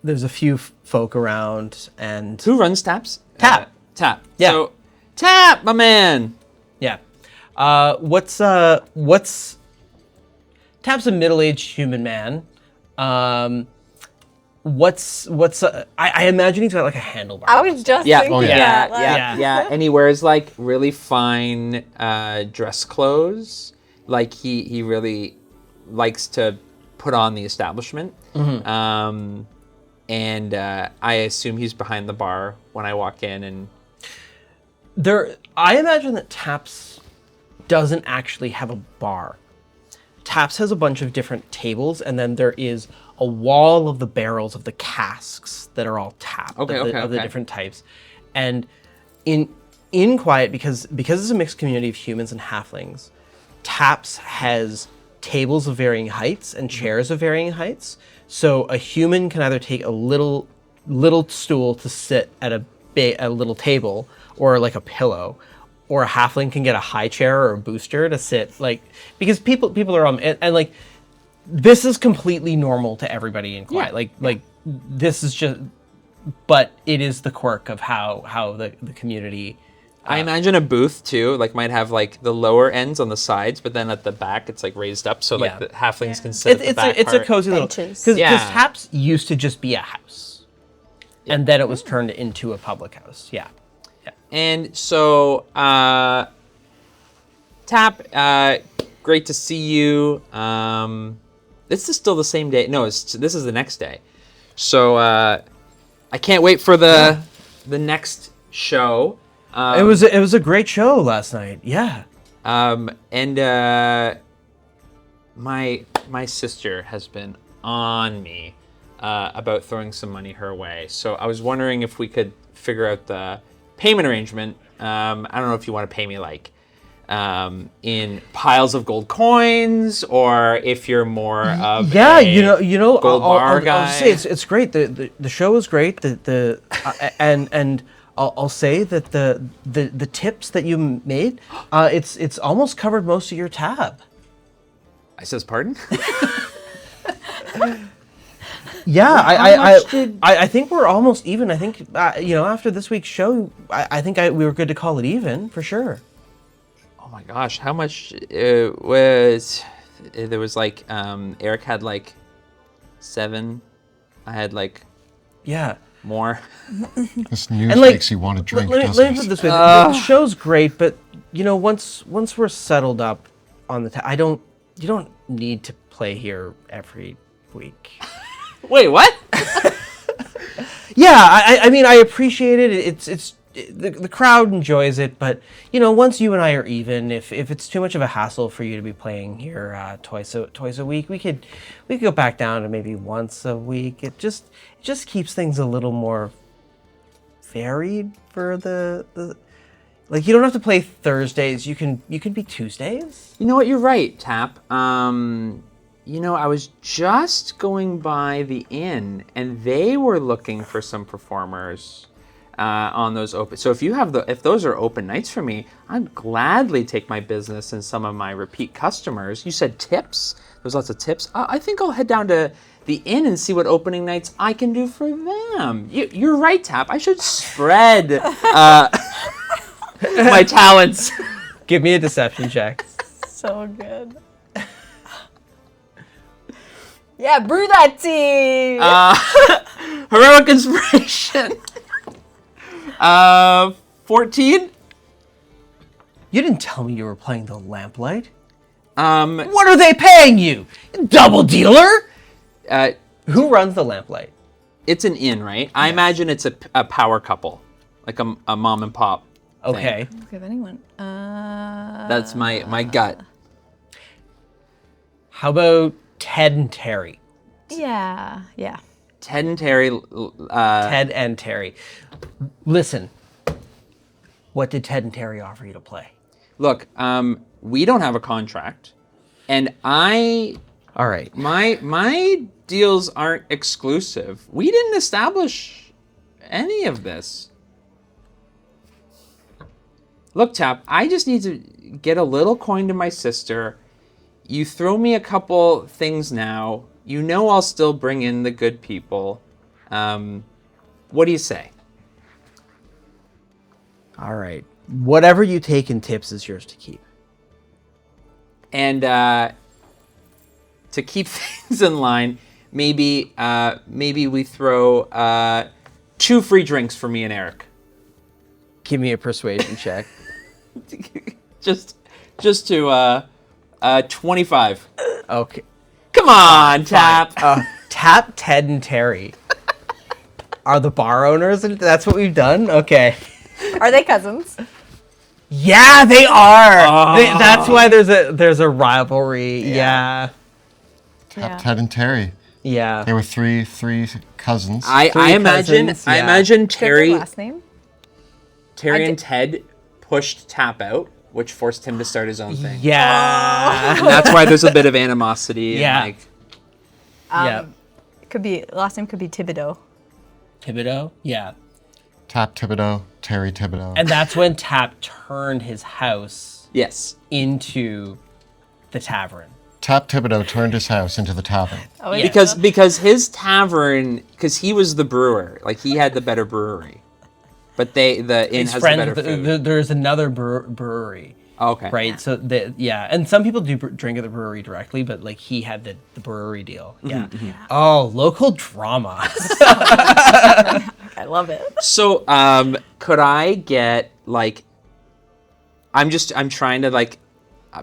There's a few folk around, and who runs Taps? Tap. Tap. Yeah. So, Tap, my man. Yeah. What's Tap's a middle-aged human man. I imagine he's got a handlebar. I was just thinking that. Yeah. And he wears really fine dress clothes. He really likes to put on the establishment. Mm-hmm. And I assume he's behind the bar when I walk in, and I imagine that Taps doesn't actually have a bar. Taps has a bunch of different tables, and then there is a wall of the barrels of the casks that are all tapped of the different types. And in Quiet, because it's a mixed community of humans and halflings, Taps has tables of varying heights and chairs of varying heights. So a human can either take a little stool to sit at a little table, or a pillow, or a halfling can get a high chair or a booster to sit, because people are and this is completely normal to everybody in Quiet. Yeah. This is just, but it is the quirk of how the community. I imagine a booth too, might have the lower ends on the sides, but then at the back it's raised up so the halflings can sit at the back It's part. a cozy little, because Taps used to just be a house, and then it was turned into a public house. Yeah. And so, Tap, great to see you. This is still the same day. No, this is the next day. So I can't wait for the next show. It was a great show last night. Yeah. And my sister has been on me about throwing some money her way. So I was wondering if we could figure out the payment arrangement. I don't know if you want to pay me in piles of gold coins, or if you're more of gold bar guy. I'll say it's great. The show is great. And I'll say that the tips that you made, it's almost covered most of your tab. I says pardon? Yeah, much I think we're almost even. I think after this week's show, I think we were good to call it even for sure. Oh my gosh, how much was? There was like Eric had like 7. I had like more. This news And, like, makes you want to drink, Let doesn't me put it it? this way: the show's great, but once we're settled up on the, you don't need to play here every week. Wait, what? Yeah, I mean, I appreciate it. The crowd enjoys it, but once you and I are even, if it's too much of a hassle for you to be playing here twice a week, we could go back down to maybe once a week. It just keeps things a little more varied for the like. You don't have to play Thursdays. You can be Tuesdays. You know what? You're right, Tap. I was just going by the inn, and they were looking for some performers on those open. So if those are open nights for me, I'd gladly take my business and some of my repeat customers. You said tips. There's lots of tips. I think I'll head down to the inn and see what opening nights I can do for them. You're right, Tap. I should spread my talents. Give me a deception check. So good. Yeah, brew that tea. Heroic inspiration. 14. You didn't tell me you were playing the Lamplight. What What are they paying you? Double dealer? Who runs the Lamplight? It's an inn, right? I imagine it's a power couple, like a mom and pop. thing. Okay. Give anyone. That's my gut. How about Ted and Terry? Yeah. Ted and Terry. Ted and Terry. Listen, what did Ted and Terry offer you to play? Look, we don't have a contract, and All right. my deals aren't exclusive. We didn't establish any of this. Look, Tap, I just need to get a little coin to my sister. You throw me a couple things now. You know I'll still bring in the good people. What do you say? All right. Whatever you take in tips is yours to keep. And to keep things in line, maybe we throw 2 free drinks for me and Eric. Give me a persuasion check. just to 25. Okay. Come on, Tap. Tap, Ted, and Terry are the bar owners, and that's what we've done? Okay. Are they cousins? Yeah, they are. That's why there's a rivalry. Yeah. Ted and Terry. Yeah. They were three cousins. I imagine cousins, I yeah. imagine Their Terry last name? and Ted pushed Tap out, which forced him to start his own thing. Yeah. And that's why there's a bit of animosity. Yeah. And Yeah. Could be last name. Could be Thibodeau. Thibodeau? Yeah. Tap Thibodeau, Terry Thibodeau. And that's when Tap turned his house yes. into the tavern. Tap Thibodeau turned his house into the tavern. Oh, yeah. Because his tavern, because he was the brewer, like he had the better brewery, but the inn His has the friend, better food. there's another brewery. Okay. Right, so and some people do drink at the brewery directly, but like he had the brewery deal. Yeah. Oh, local drama. I love it. So, could I get like? I'm trying to like,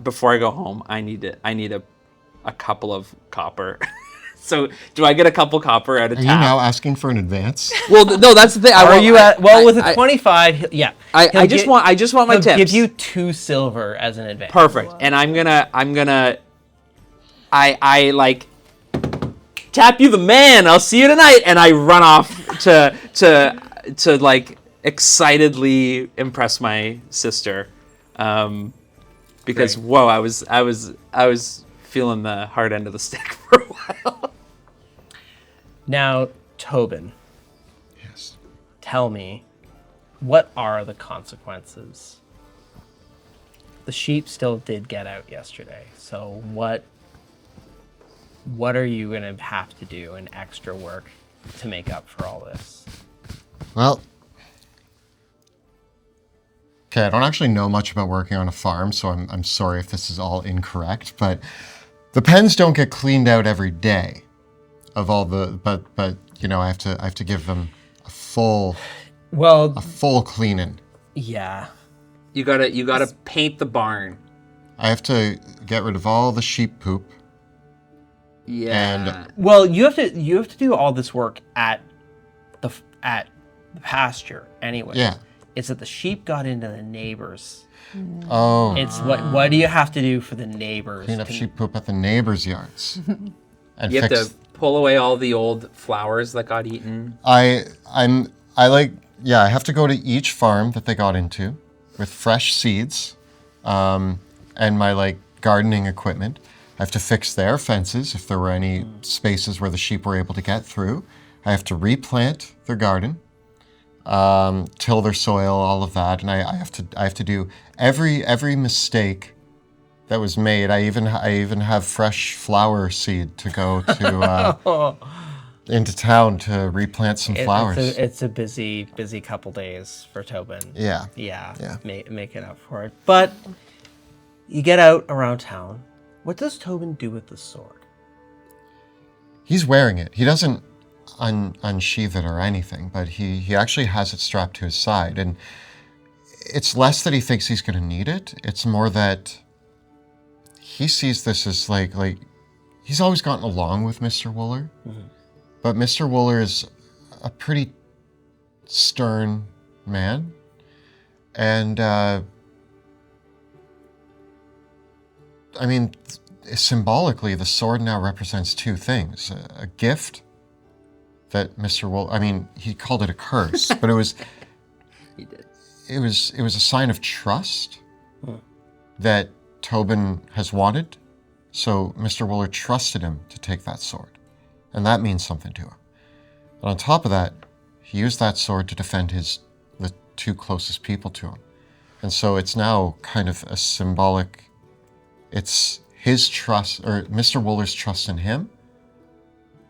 before I go home, I need a couple of copper. So, do I get a couple copper out of Are Tap? you now asking for an advance? Well, no, that's the thing. With a 25? Yeah. I just want my He'll tips. give you 2 silver as an advance. Perfect. And I'm gonna I like Tap, you the man. I'll see you tonight. And I run off to like excitedly impress my sister, because Great. whoa, I was feeling the hard end of the stick for a while. Now, Tobin, Yes. tell me, what are the consequences? The sheep still did get out yesterday, so what are you going to have to do in extra work to make up for all this? Well, okay, I don't actually know much about working on a farm, so I'm sorry if this is all incorrect, but the pens don't get cleaned out every day of all the, but you know, I have to give them a full cleaning. Yeah. You gotta paint the barn. I have to get rid of all the sheep poop. Yeah. Well, you have to do all this work at the pasture anyway. Yeah. It's that the sheep got into the neighbors. Oh. It's what do you have to do for the neighbors? Clean up sheep poop at the neighbors' yards. And You have fix. to pull away all the old flowers that got eaten. I have to go to each farm that they got into with fresh seeds, and my gardening equipment. I have to fix their fences if there were any spaces where the sheep were able to get through. I have to replant their garden, till their soil, all of that, and I have to do every mistake that was made. I even have fresh flower seed to go to into town to replant some flowers. It's a busy couple days for Tobin. Yeah. Making up for it. But you get out around town. What does Tobin do with the sword? He's wearing it. He doesn't unsheath it or anything, but he actually has it strapped to his side. And it's less that he thinks he's going to need it. It's more that he sees this as like he's always gotten along with Mr. Wooler. Mm-hmm. But Mr. Wooler is a pretty stern man. And, symbolically, the sword now represents two things. A gift that Mr. Wooler, he called it a curse, but it was... He did. It was a sign of trust that Tobin has wanted. So Mr. Wooler trusted him to take that sword. And that means something to him. And on top of that, he used that sword to defend the two closest people to him. And so it's now kind of a symbolic, it's his trust, or Mr. Wooler's trust in him,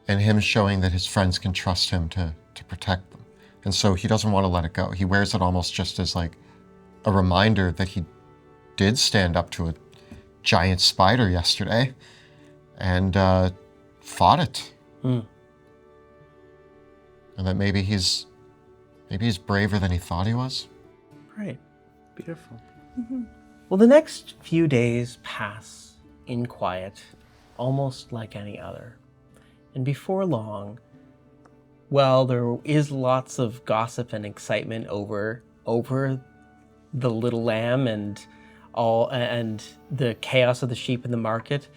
and him showing that his friends can trust him to protect them. And so he doesn't want to let it go. He wears it almost just as a reminder that he did stand up to a giant spider yesterday and fought it. And that maybe he's braver than he thought he was. Right. Beautiful. Mm-hmm. Well, the next few days pass in quiet, almost like any other. And before long, well, there is lots of gossip and excitement over the little lamb and the chaos of the sheep in the market.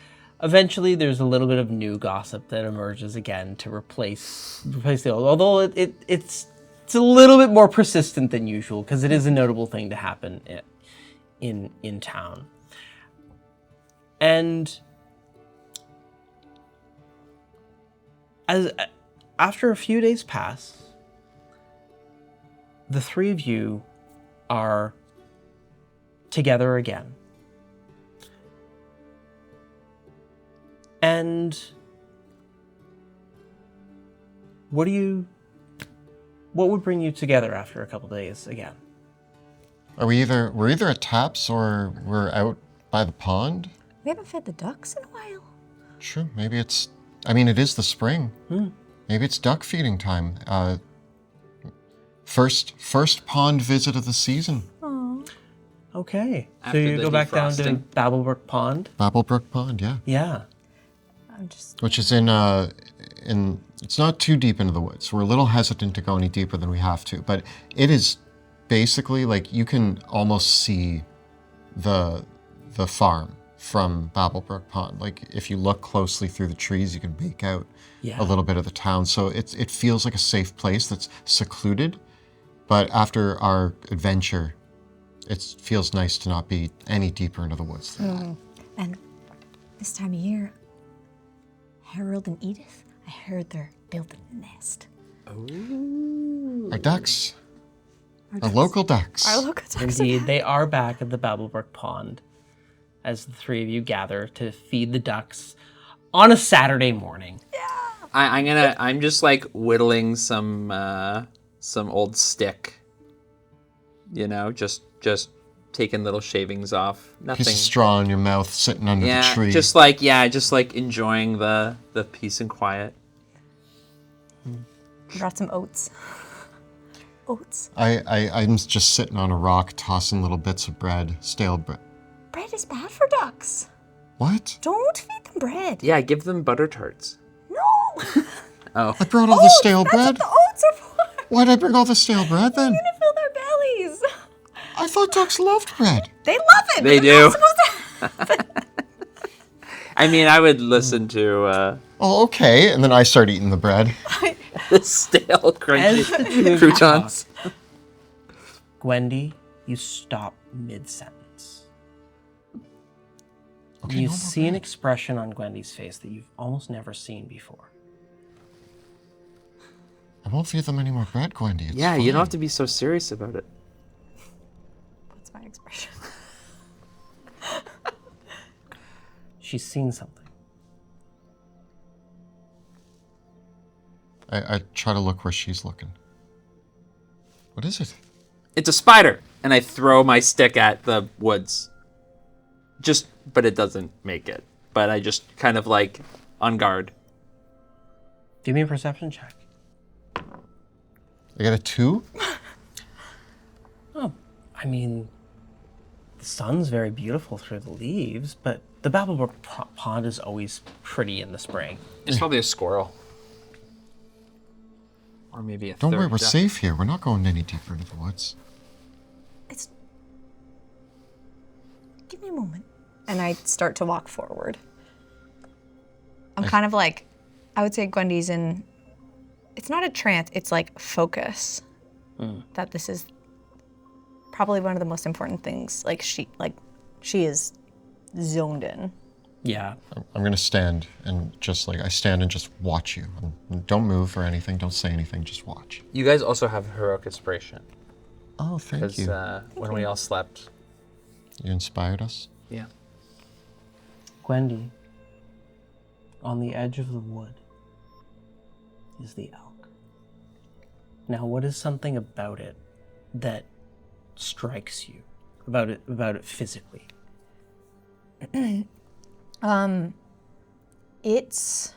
Eventually, there's a little bit of new gossip that emerges again to replace the old. Although it's a little bit more persistent than usual because it is a notable thing to happen in town. And after a few days pass, the three of you are together again. And what would bring you together after a couple days again? We're either at Taps or we're out by the pond. We haven't fed the ducks in a while. True. Maybe it is the spring. Maybe it's duck feeding time. First pond visit of the season. Aww. Okay. After so you the go back down to defrosting. Babblebrook Pond? Babblebrook Pond, yeah. Yeah. Which is in it's not too deep into the woods. We're a little hesitant to go any deeper than we have to, but it is basically you can almost see the farm from Babblebrook Pond. If you look closely through the trees, you can make out a little bit of the town. So it feels like a safe place that's secluded, but after our adventure, it feels nice to not be any deeper into the woods than that. And this time of year, Harold and Edith, I heard they're building a nest. Our ducks. The local ducks. Our local ducks. Indeed, they are back at the Babblebrook Pond as the three of you gather to feed the ducks on a Saturday morning. I'm just like whittling some old stick. You know, just taking little shavings off. Nothing. Piece of straw in your mouth, sitting under the tree. just like enjoying the peace and quiet. Brought some oats. Oats. I'm just sitting on a rock, tossing little bits of bread, stale bread. Bread is bad for ducks. What? Don't feed them bread. Yeah, give them butter tarts. No. Oh, I brought all the stale bread. That's what the oats are for. Why'd I bring all the stale bread then? You're gonna fill their bellies. I thought ducks loved bread. They love it. They but they're do. not supposed to. I mean, I would listen to Oh, okay. And then I start eating the bread. the stale, As the two crunchy of you croutons. talk, Gwendy, you stop mid-sentence. Okay, You no more see an bread. expression on Gwendy's face that you've almost never seen before. I won't feed them any more bread, Gwendy. It's Yeah, you don't fine. have to be so serious about it. What's my expression? She's seen something. I try to look where she's looking. What is it? It's a spider, and I throw my stick at the woods. But it doesn't make it. But I just kind of like on guard. Give me a perception check. I got a 2? Oh, I mean, the sun's very beautiful through the leaves, but the Babblebrook Pond is always pretty in the spring. It's probably a squirrel. Or maybe a Don't worry, third we're duck. safe here. We're not going any deeper into the woods. It's. Give me a moment. And I start to walk forward. I'm kind of like, I would say Gwendy's in. It's not a trance. It's like focus. That this is probably one of the most important things. She is zoned in. Yeah. I'm going to stand and I stand and just watch you. Don't move or anything. Don't say anything. Just watch. You guys also have heroic inspiration. Oh, thank Because you. when we all slept. You inspired us. Yeah. Gwendy, on the edge of the wood is the elk. Now, what is something about it that strikes you? About it physically? It's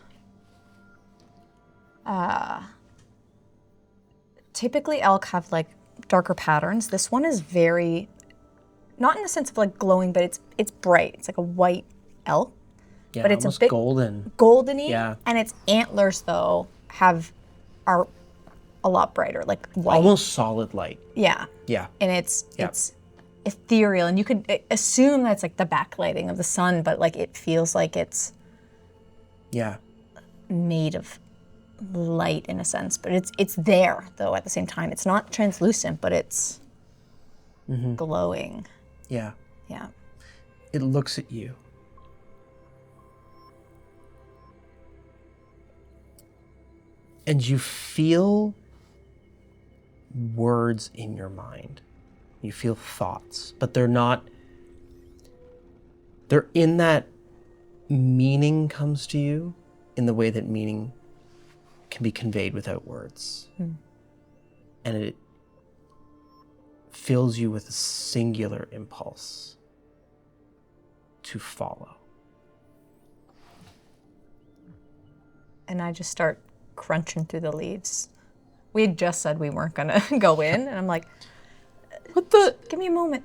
typically elk have like darker patterns. This one is very, not in the sense of like glowing, but it's bright. It's like a white elk, Yeah, but it's a almost bit golden. goldeny. Yeah. And its antlers though are a lot brighter, like white. Almost solid light. Yeah. Yeah. And it's Yeah. ethereal, and you could assume that's like the backlighting of the sun, but like it feels like it's Yeah. made of light in a sense, but it's there though at the same time. It's not translucent, but it's glowing. Yeah. Yeah. It looks at you. And you feel words in your mind. You feel thoughts, but they're in that meaning comes to you in the way that meaning can be conveyed without words. And it fills you with a singular impulse to follow. And I just start crunching through the leaves. We had just said we weren't gonna go in, and I'm like, What the? give me a moment.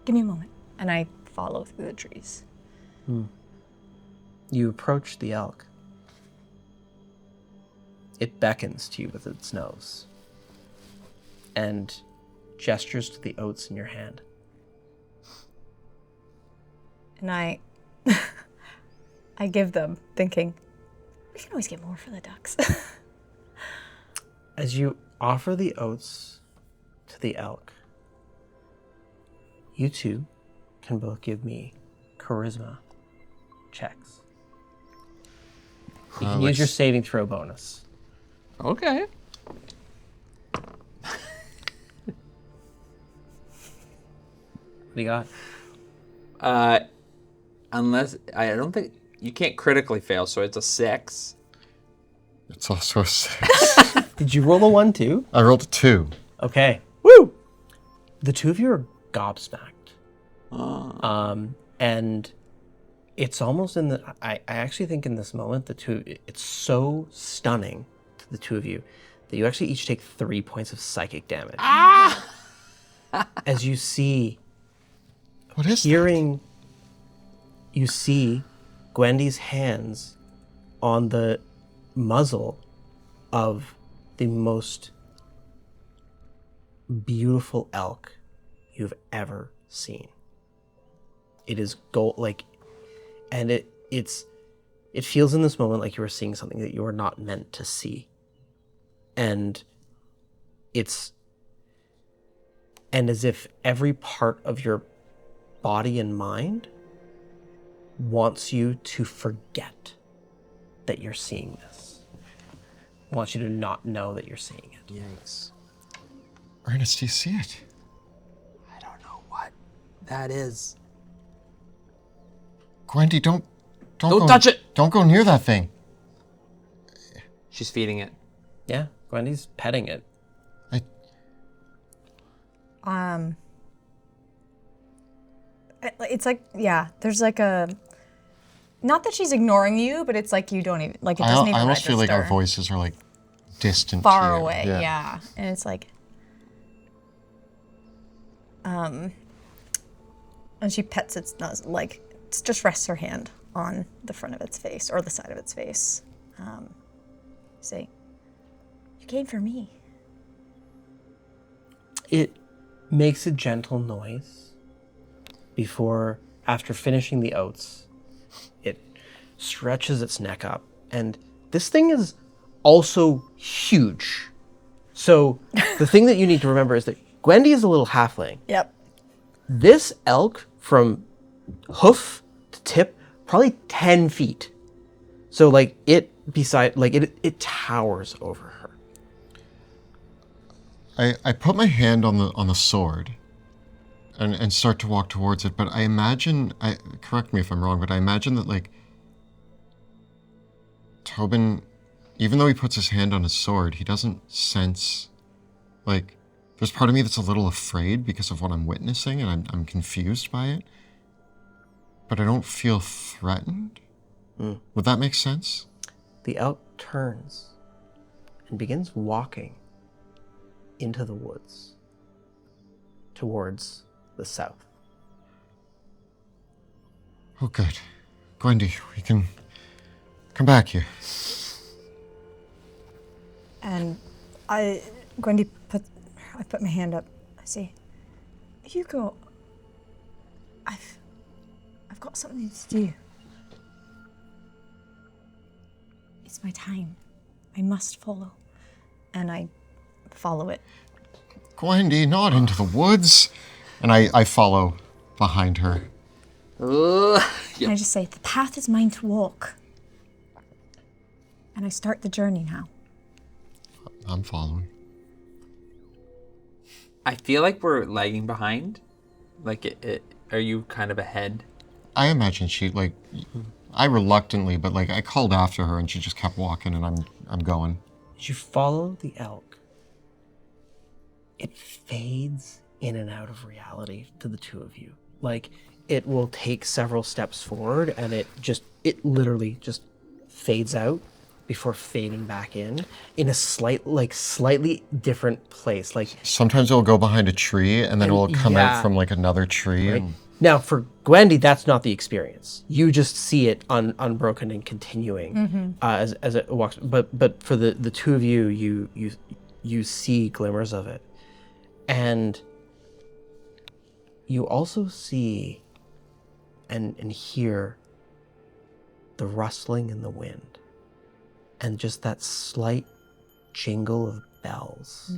Give me a moment. And I follow through the trees. You approach the elk. It beckons to you with its nose and gestures to the oats in your hand. And I give them, thinking, we can always get more for the ducks. As you offer the oats to the elk, you two can both give me charisma checks. You can use your saving throw bonus. Okay. What do you got? Unless I don't think you can't critically fail, so it's a 6. It's also a 6. Did you roll a 1 too? I rolled a 2. Okay. Woo! The two of you are gobsmacked. And it's almost in the... I actually think in this moment, it's so stunning to the two of you that you actually each take 3 points of psychic damage. As you see... What is Hearing... You see Gwendy's hands on the muzzle of the most beautiful elk you've ever seen. It is gold, and it feels in this moment like you are seeing something that you are not meant to see. And as if every part of your body and mind wants you to forget that you're seeing this. Wants you to not know that you're seeing it. Yikes. Ernest, do you see it? I don't know what that is. Gwendy, don't touch it! Don't go near that thing. She's feeding it. Yeah, Gwendy's petting it. It's like, yeah, there's like a... Not that she's ignoring you, but it's like you don't even... Like, it doesn't even I almost feel like our register. voices are like distant. Far here. away, yeah. And it's like... And she pets its nose, like, it just rests her hand on the front of its face, or the side of its face. Say, you came for me. It makes a gentle noise before, after finishing the oats, it stretches its neck up. And this thing is also huge. So the thing that you need to remember is that Gwendy is a little halfling. Yep. This elk, from hoof to tip, probably 10 feet. So like it towers over her. I put my hand on the sword and start to walk towards it, but I imagine, correct me if I'm wrong, but I imagine that like Tobin, even though he puts his hand on his sword, he doesn't sense, like, there's part of me that's a little afraid because of what I'm witnessing, and I'm confused by it, but I don't feel threatened. Would that make sense? The elk turns and begins walking into the woods towards the south. Oh, good. Gwendy, we can come back here. And I put my hand up. I say, Hugo, I've got something to do. It's my time. I must follow. And I follow it. Gwendy, not into the woods. And I follow behind her. And I just say, the path is mine to walk. And I start the journey now. I'm following. I feel like we're lagging behind. Like, are you kind of ahead? I imagine she, like, I reluctantly, but like I called after her and she just kept walking and I'm going. As you follow the elk, it fades in and out of reality to the two of you. Like, it will take several steps forward and it literally just fades out before fading back in a slightly different place. Like, sometimes it will go behind a tree and then it will come out from like another tree. Right? And... Now, for Gwendy, that's not the experience. You just see it unbroken and continuing as it walks. But for the two of you, you see glimmers of it, and you also see and hear the rustling in the wind, and just that slight jingle of bells.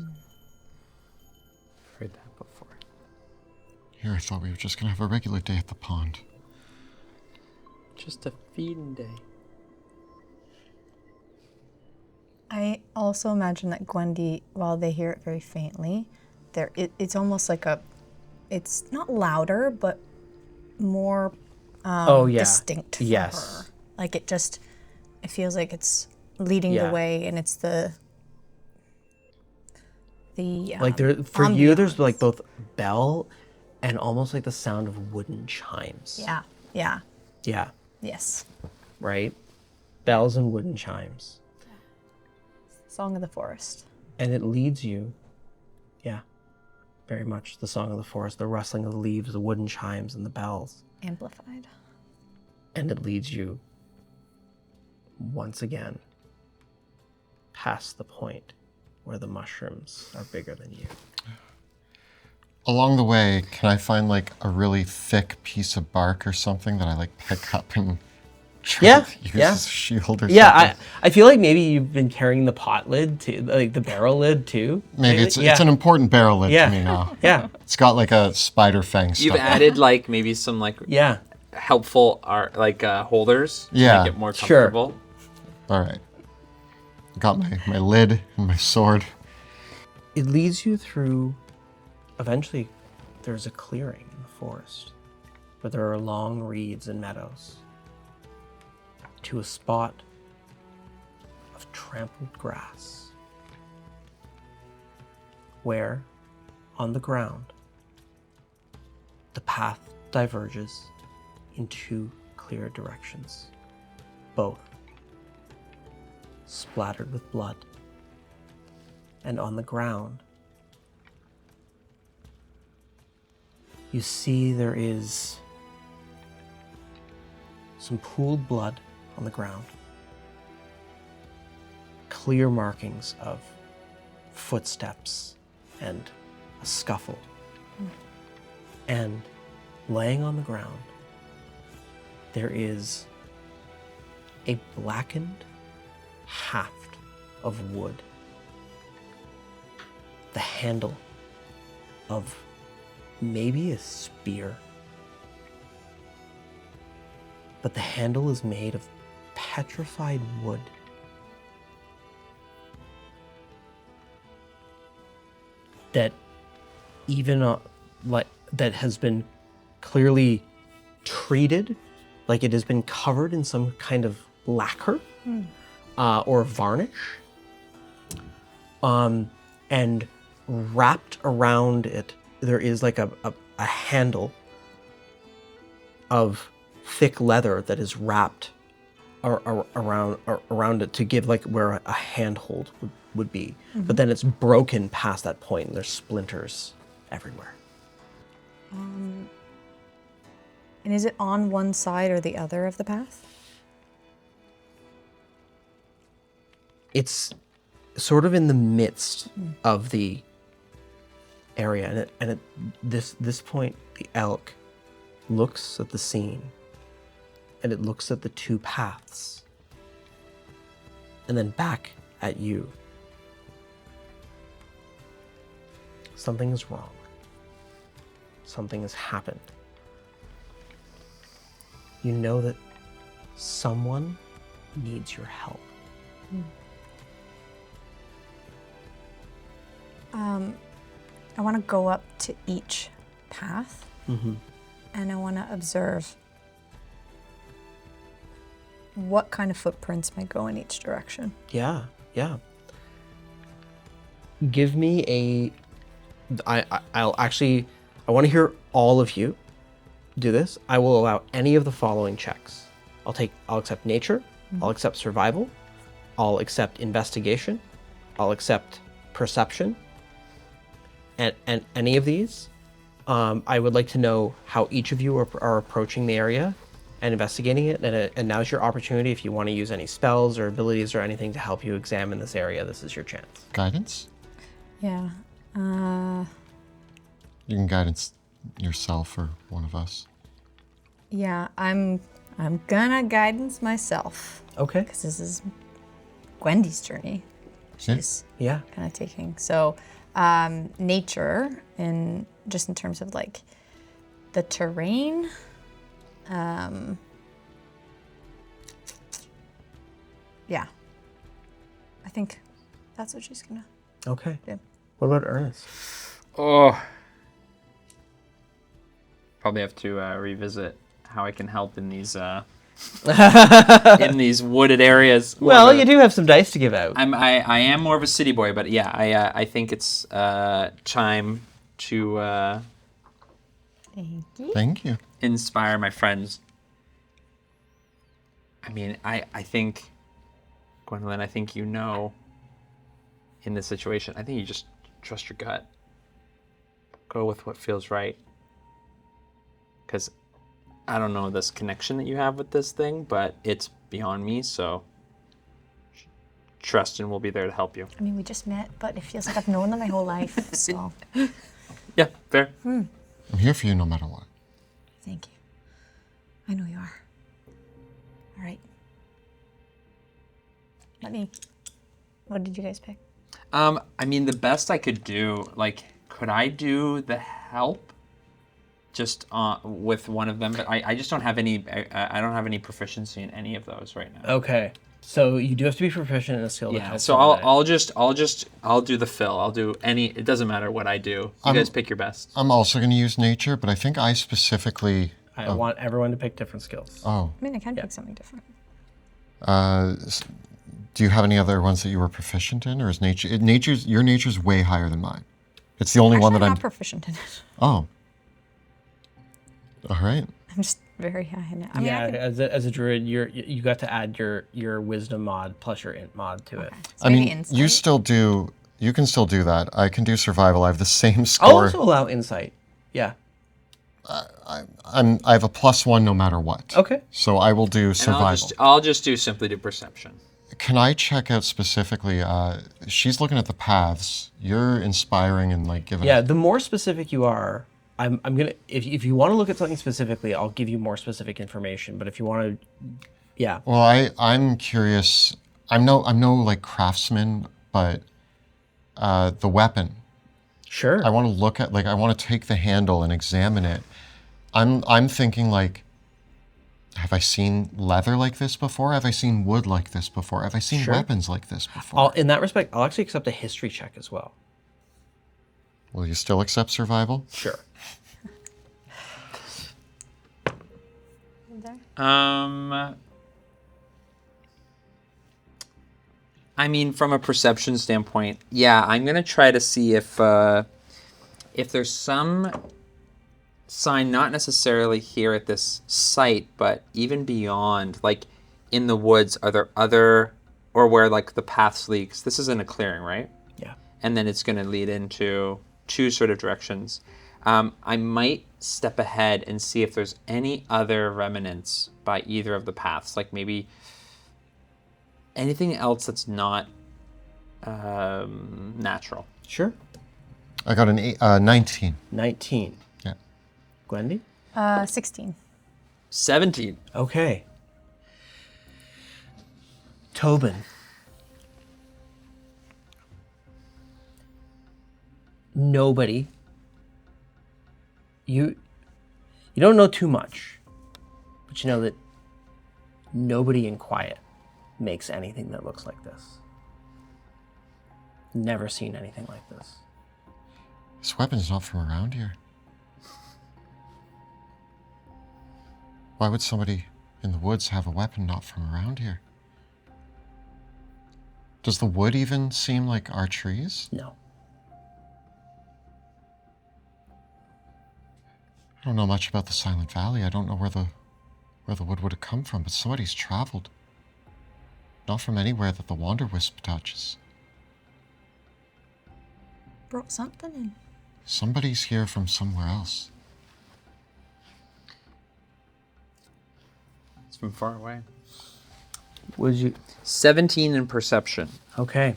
Heard that before. Here, I thought we were just gonna have a regular day at the pond. Just a feeding day. I also imagine that Gwendy, while they hear it very faintly, it's almost like it's not louder, but more distinct for her. Like it feels like it's leading the way, and it's the like for you, there's like both bell and almost like the sound of wooden chimes. Yeah. Yeah. Yes. Right? Bells and wooden chimes. Song of the forest. And it leads you, very much the song of the forest, the rustling of the leaves, the wooden chimes, and the bells. Amplified. And it leads you, once again, past the point where the mushrooms are bigger than you. Along the way, can I find like a really thick piece of bark or something that I like pick up and try to use as a shield or something? I feel like maybe you've been carrying the pot lid too, like the barrel lid too. Maybe it's an important barrel lid to me now. Yeah. It's got like a spider fang stuff. You've added like maybe some like helpful art like holders to make it more comfortable. All right. Got my lid and my sword. It leads you through, eventually, there's a clearing in the forest where there are long reeds and meadows to a spot of trampled grass where, on the ground, the path diverges in two clear directions, both splattered with blood. And on the ground, you see there is some pooled blood on the ground, clear markings of footsteps and a scuffle. And laying on the ground, there is a blackened haft of wood, the handle of maybe a spear, but the handle is made of petrified wood. That even that has been clearly treated, like it has been covered in some kind of lacquer or varnish, and wrapped around it there is like a handle of thick leather that is wrapped around it to give like where a handhold would be. But then it's broken past that point and there's splinters everywhere. And is it on one side or the other of the path? It's sort of in the midst of the area, and at this point, the elk looks at the scene, and it looks at the two paths, and then back at you. Something is wrong. Something has happened. You know that someone needs your help. I want to go up to each path, and I want to observe what kind of footprints might go in each direction. Yeah. Give me I want to hear all of you do this. I will allow any of the following checks. I'll accept nature, I'll accept survival, I'll accept investigation, I'll accept perception, and any of these. I would like to know how each of you are approaching the area and investigating it, and now's your opportunity. If you want to use any spells or abilities or anything to help you examine this area, this is your chance. Guidance? Yeah. You can guidance yourself or one of us. Yeah, I'm gonna guidance myself. Okay. Because this is Gwendy's journey. She's kind of taking. So, nature, in terms of like the terrain. Yeah. I think that's what she's gonna. Okay. Yeah. What about Ernest? Oh. Probably have to revisit how I can help in these in these wooded areas. Well, you do have some dice to give out. I am more of a city boy, but yeah, I think it's time to Thank you. inspire my friends. I mean, I think, Gwendolyn, I think you know in this situation, I think you just trust your gut. Go with what feels right. Because I don't know this connection that you have with this thing, but it's beyond me, so trust and we'll be there to help you. I mean, we just met, but it feels like I've known them my whole life. So Yeah, fair. I'm here for you no matter what. thank you. I know you are. All right. What did you guys pick? I mean, the best I could do, like, could I do the help just with one of them? But I just don't have any, I don't have any proficiency in any of those right now. Okay. So you do have to be proficient in a skill. Yeah, so I'll do the fill. I'll do any, it doesn't matter what I do. You guys pick your best. I'm also going to use nature, but I think I specifically... I want everyone to pick different skills. Oh. I mean, I can pick something different. Do you have any other ones that you were proficient in, or is nature... Your nature's way higher than mine. It's the only one that I'm I'm... not proficient in it. Oh. All right. I'm just very high in it. I mean, yeah, I could, as a druid, you got to add your wisdom mod plus your int mod to it. so I maybe mean, insight. you can still do that. I can do survival. I have the same I'll score. also allow insight. Yeah. I have a +1 no matter what. Okay. So I will do And survival. I'll just simply do perception. Can I check out specifically? She's looking at the paths. You're inspiring and like giving. Yeah. The more specific you are, I'm gonna. If you want to look at something specifically, I'll give you more specific information. But if you want to, yeah. Well, I'm curious. I'm no like craftsman, but the weapon. Sure. I want to look at I want to take the handle and examine it. I'm thinking like, have I seen leather like this before? Have I seen wood like this before? Have I seen Sure. weapons like this before? In that respect, I'll actually accept a history check as well. Will you still accept survival? Sure. I mean, from a perception standpoint, yeah, I'm gonna try to see if there's some sign, not necessarily here at this site, but even beyond, like in the woods, are there other, or where like the paths leaks? This is in a clearing, right? Yeah. And then it's gonna lead into two sort of directions. I might step ahead and see if there's any other remnants by either of the paths, like maybe anything else that's not natural. Sure. I got an 19. 19. Yeah. Gwendy? 16. 17. Okay. Tobin. Nobody. You don't know too much, but you know that nobody in Quiet makes anything that looks like this. Never seen anything like this. This weapon's not from around here. Why would somebody in the woods have a weapon not from around here? Does the wood even seem like our trees? No. I don't know much about the Silent Valley. I don't know where the wood would have come from, but somebody's traveled. Not from anywhere that the Wander Wisp touches. Brought something in. Somebody's here from somewhere else. It's from far away. Would you? 17 in perception. Okay.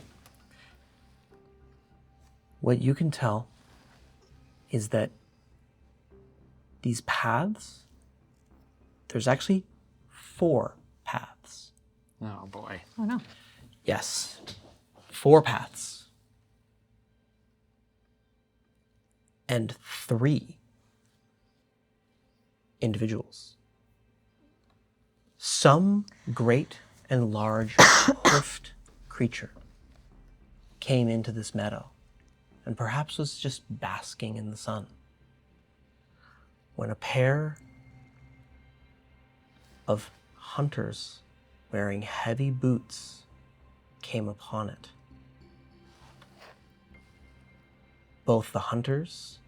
What you can tell is that these paths, there's actually 4 paths. Oh boy. Oh no. Yes. 4 paths. And 3 individuals. Some great and large hoofed creature came into this meadow and perhaps was just basking in the sun when a pair of hunters wearing heavy boots came upon it. Both the hunters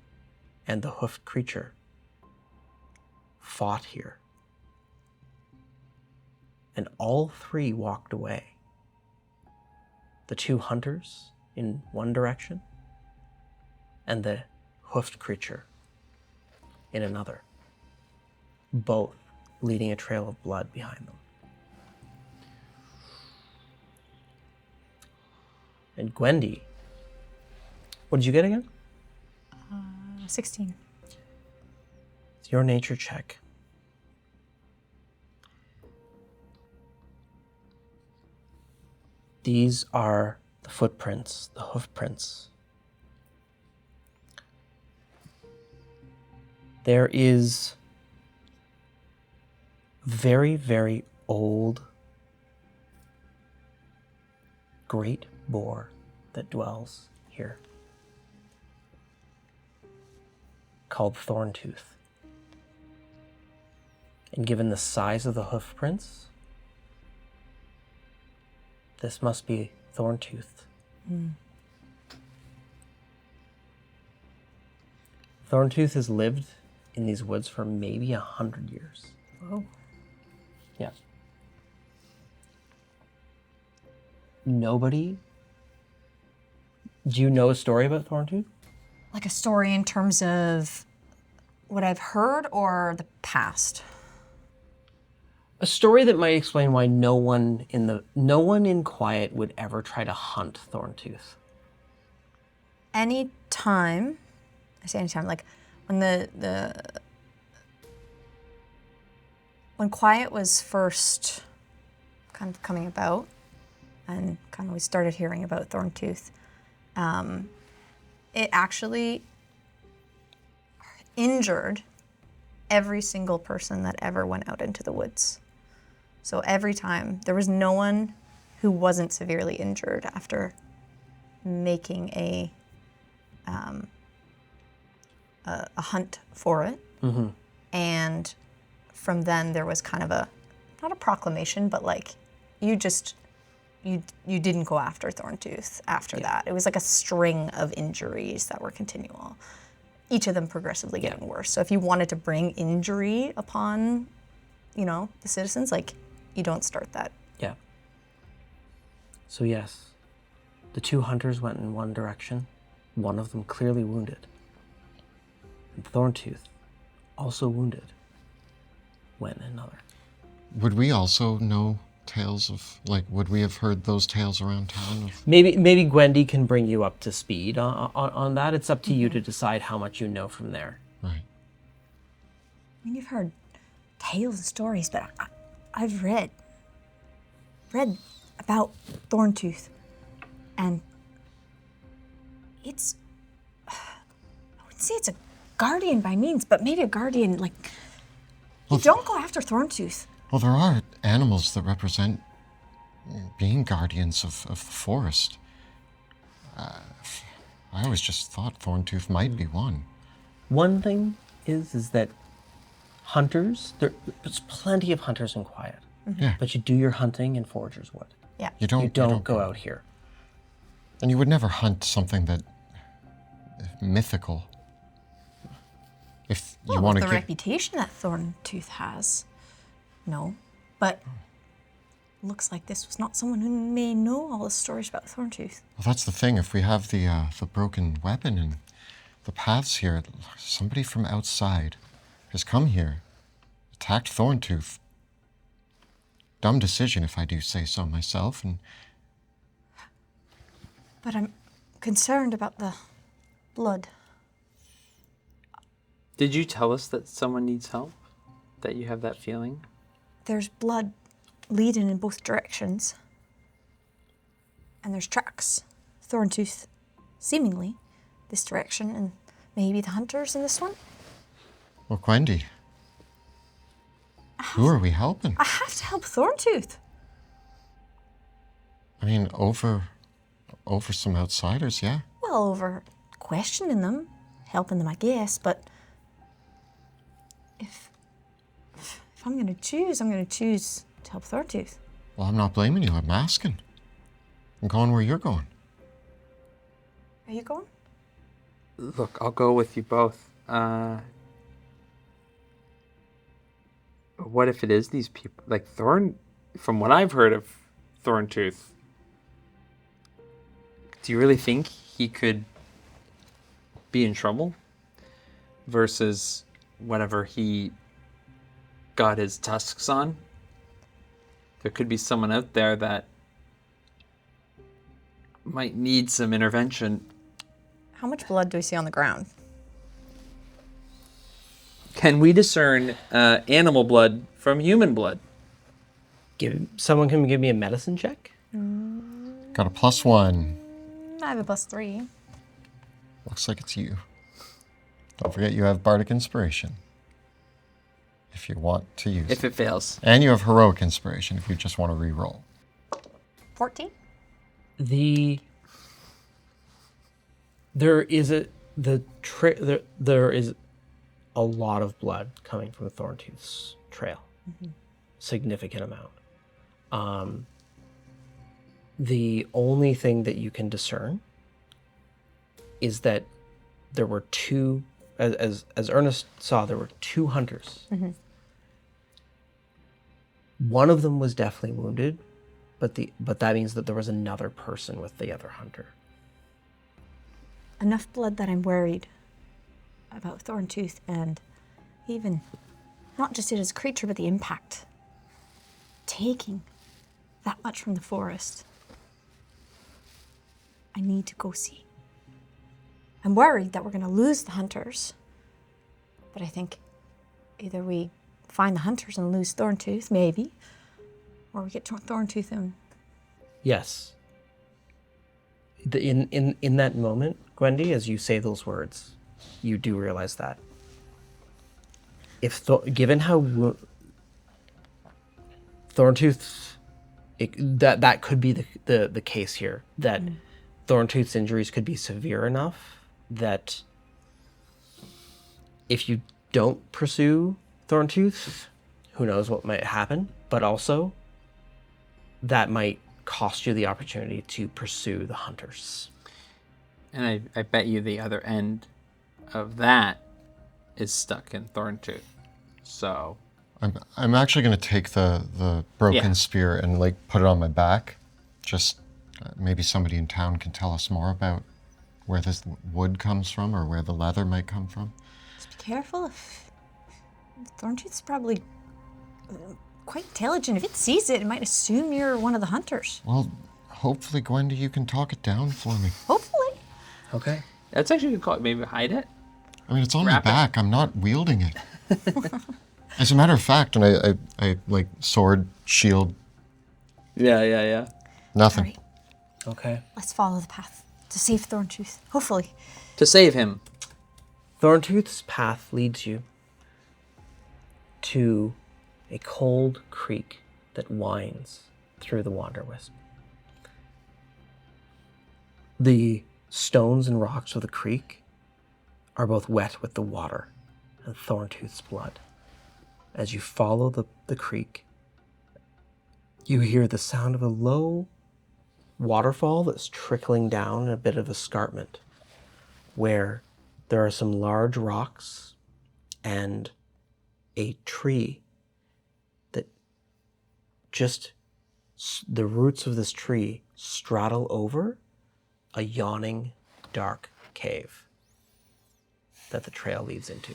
and the hoofed creature fought here, and all three walked away. The two hunters in one direction, and the hoofed creature in another, both leaving a trail of blood behind them. And Gwendy, what did you get again? 16. It's your nature check. These are the footprints, the hoof prints. There is very, very old great boar that dwells here, called Thorntooth. And given the size of the hoof prints, this must be Thorntooth. Thorntooth has lived in these woods for maybe 100 years. Oh. Yeah. Nobody. Do you know a story about Thorntooth? Like a story in terms of what I've heard or the past? A story that might explain why no one in Quiet would ever try to hunt Thorntooth. I say anytime, like when when Quiet was first kind of coming about and kind of we started hearing about Thorntooth, it actually injured every single person that ever went out into the woods. So every time, there was no one who wasn't severely injured after making a hunt for it. Mm-hmm. And from then there was kind of not a proclamation, but like you didn't go after Thorntooth after that. It was like a string of injuries that were continual, each of them progressively getting worse. So if you wanted to bring injury upon, the citizens, like you don't start that. Yeah. So yes, the two hunters went in one direction, one of them clearly wounded. And Thorntooth, also wounded, went in another. Would we also know tales of, would we have heard those tales around town? Maybe Gwendy can bring you up to speed on that. It's up to you to decide how much you know from there. Right. I mean, you've heard tales and stories, but I've read about Thorntooth, and I wouldn't say it's a guardian by means, but maybe a guardian, you don't go after Thorntooth. Well, there are animals that represent being guardians of the forest. I always just thought Thorntooth might be one. One thing is that hunters, there's plenty of hunters in Quiet. Yeah. But you do your hunting in Forager's Wood. Yeah. You don't go out here. And you would never hunt something that mythical. If you want to the reputation that Thorntooth has, no. But looks like this was not someone who may know all the stories about Thorntooth. Well, that's the thing. If we have the broken weapon and the paths here, somebody from outside has come here, attacked Thorntooth. Dumb decision, if I do say so myself. But I'm concerned about the blood. Did you tell us that someone needs help? That you have that feeling? There's blood leading in both directions. And there's tracks. Thorntooth, seemingly, this direction, and maybe the hunters in this one. Well, Gwendy, who are we helping? I have to help Thorntooth. I mean, over Over some outsiders, yeah. Well, over questioning them, helping them, I guess, but if I'm going to choose, I'm going to choose to help Thorntooth. Well, I'm not blaming you. I'm asking. I'm going where you're going. Are you going? Look, I'll go with you both. What if it is these people? Like from what I've heard of Thorntooth, do you really think he could be in trouble? Versus whatever he got his tusks on? There could be someone out there that might need some intervention. How much blood do we see on the ground? Can we discern animal blood from human blood? Someone can give me a medicine check? Got a +1. I have a +3. Looks like it's you. Don't forget you have Bardic Inspiration. If you want to use If it fails. And you have Heroic Inspiration if you just want to re-roll. 14? There is a lot of blood coming from Thorntooth's trail. Significant amount. The only thing that you can discern is that there were two, as Ernest saw, there were 2 hunters. One of them was definitely wounded, but that means that there was another person with the other hunter. Enough blood that I'm worried about Thorntooth and even not just it as a creature, but the impact. Taking that much from the forest. I need to go see. I'm worried that we're going to lose the hunters. But I think either we find the hunters and lose Thorntooth, maybe, or we get Thorntooth and... Yes. In that moment, Gwendy, as you say those words, you do realize that. Given how Thorntooth, that could be the case here, that Thorntooth's injuries could be severe enough that if you don't pursue Thorntooth, who knows what might happen, but also that might cost you the opportunity to pursue the hunters. And I bet you the other end of that is stuck in Thorntooth. So I'm actually going to take the broken spear and like put it on my back. Just maybe somebody in town can tell us more about where this wood comes from or where the leather might come from. Just be careful. If Thorntooth's probably quite intelligent. If it sees it, it might assume you're one of the hunters. Well, hopefully, Gwendy, you can talk it down for me. Hopefully. Okay. that's actually a good call. Maybe hide it. I mean, it's on my Wrap it. back. I'm not wielding it. As a matter of fact, and I like sword, shield, Yeah. nothing. All right, Okay. let's follow the path to save Thorntooth. Hopefully. To save him. Thorntooth's path leads you to a cold creek that winds through the Wanderwisp. The stones and rocks of the creek are both wet with the water and Thorntooth's blood. As you follow the creek, you hear the sound of a low waterfall that's trickling down in a bit of escarpment, where there are some large rocks and a tree that just the roots of this tree straddle over a yawning dark cave that the trail leads into.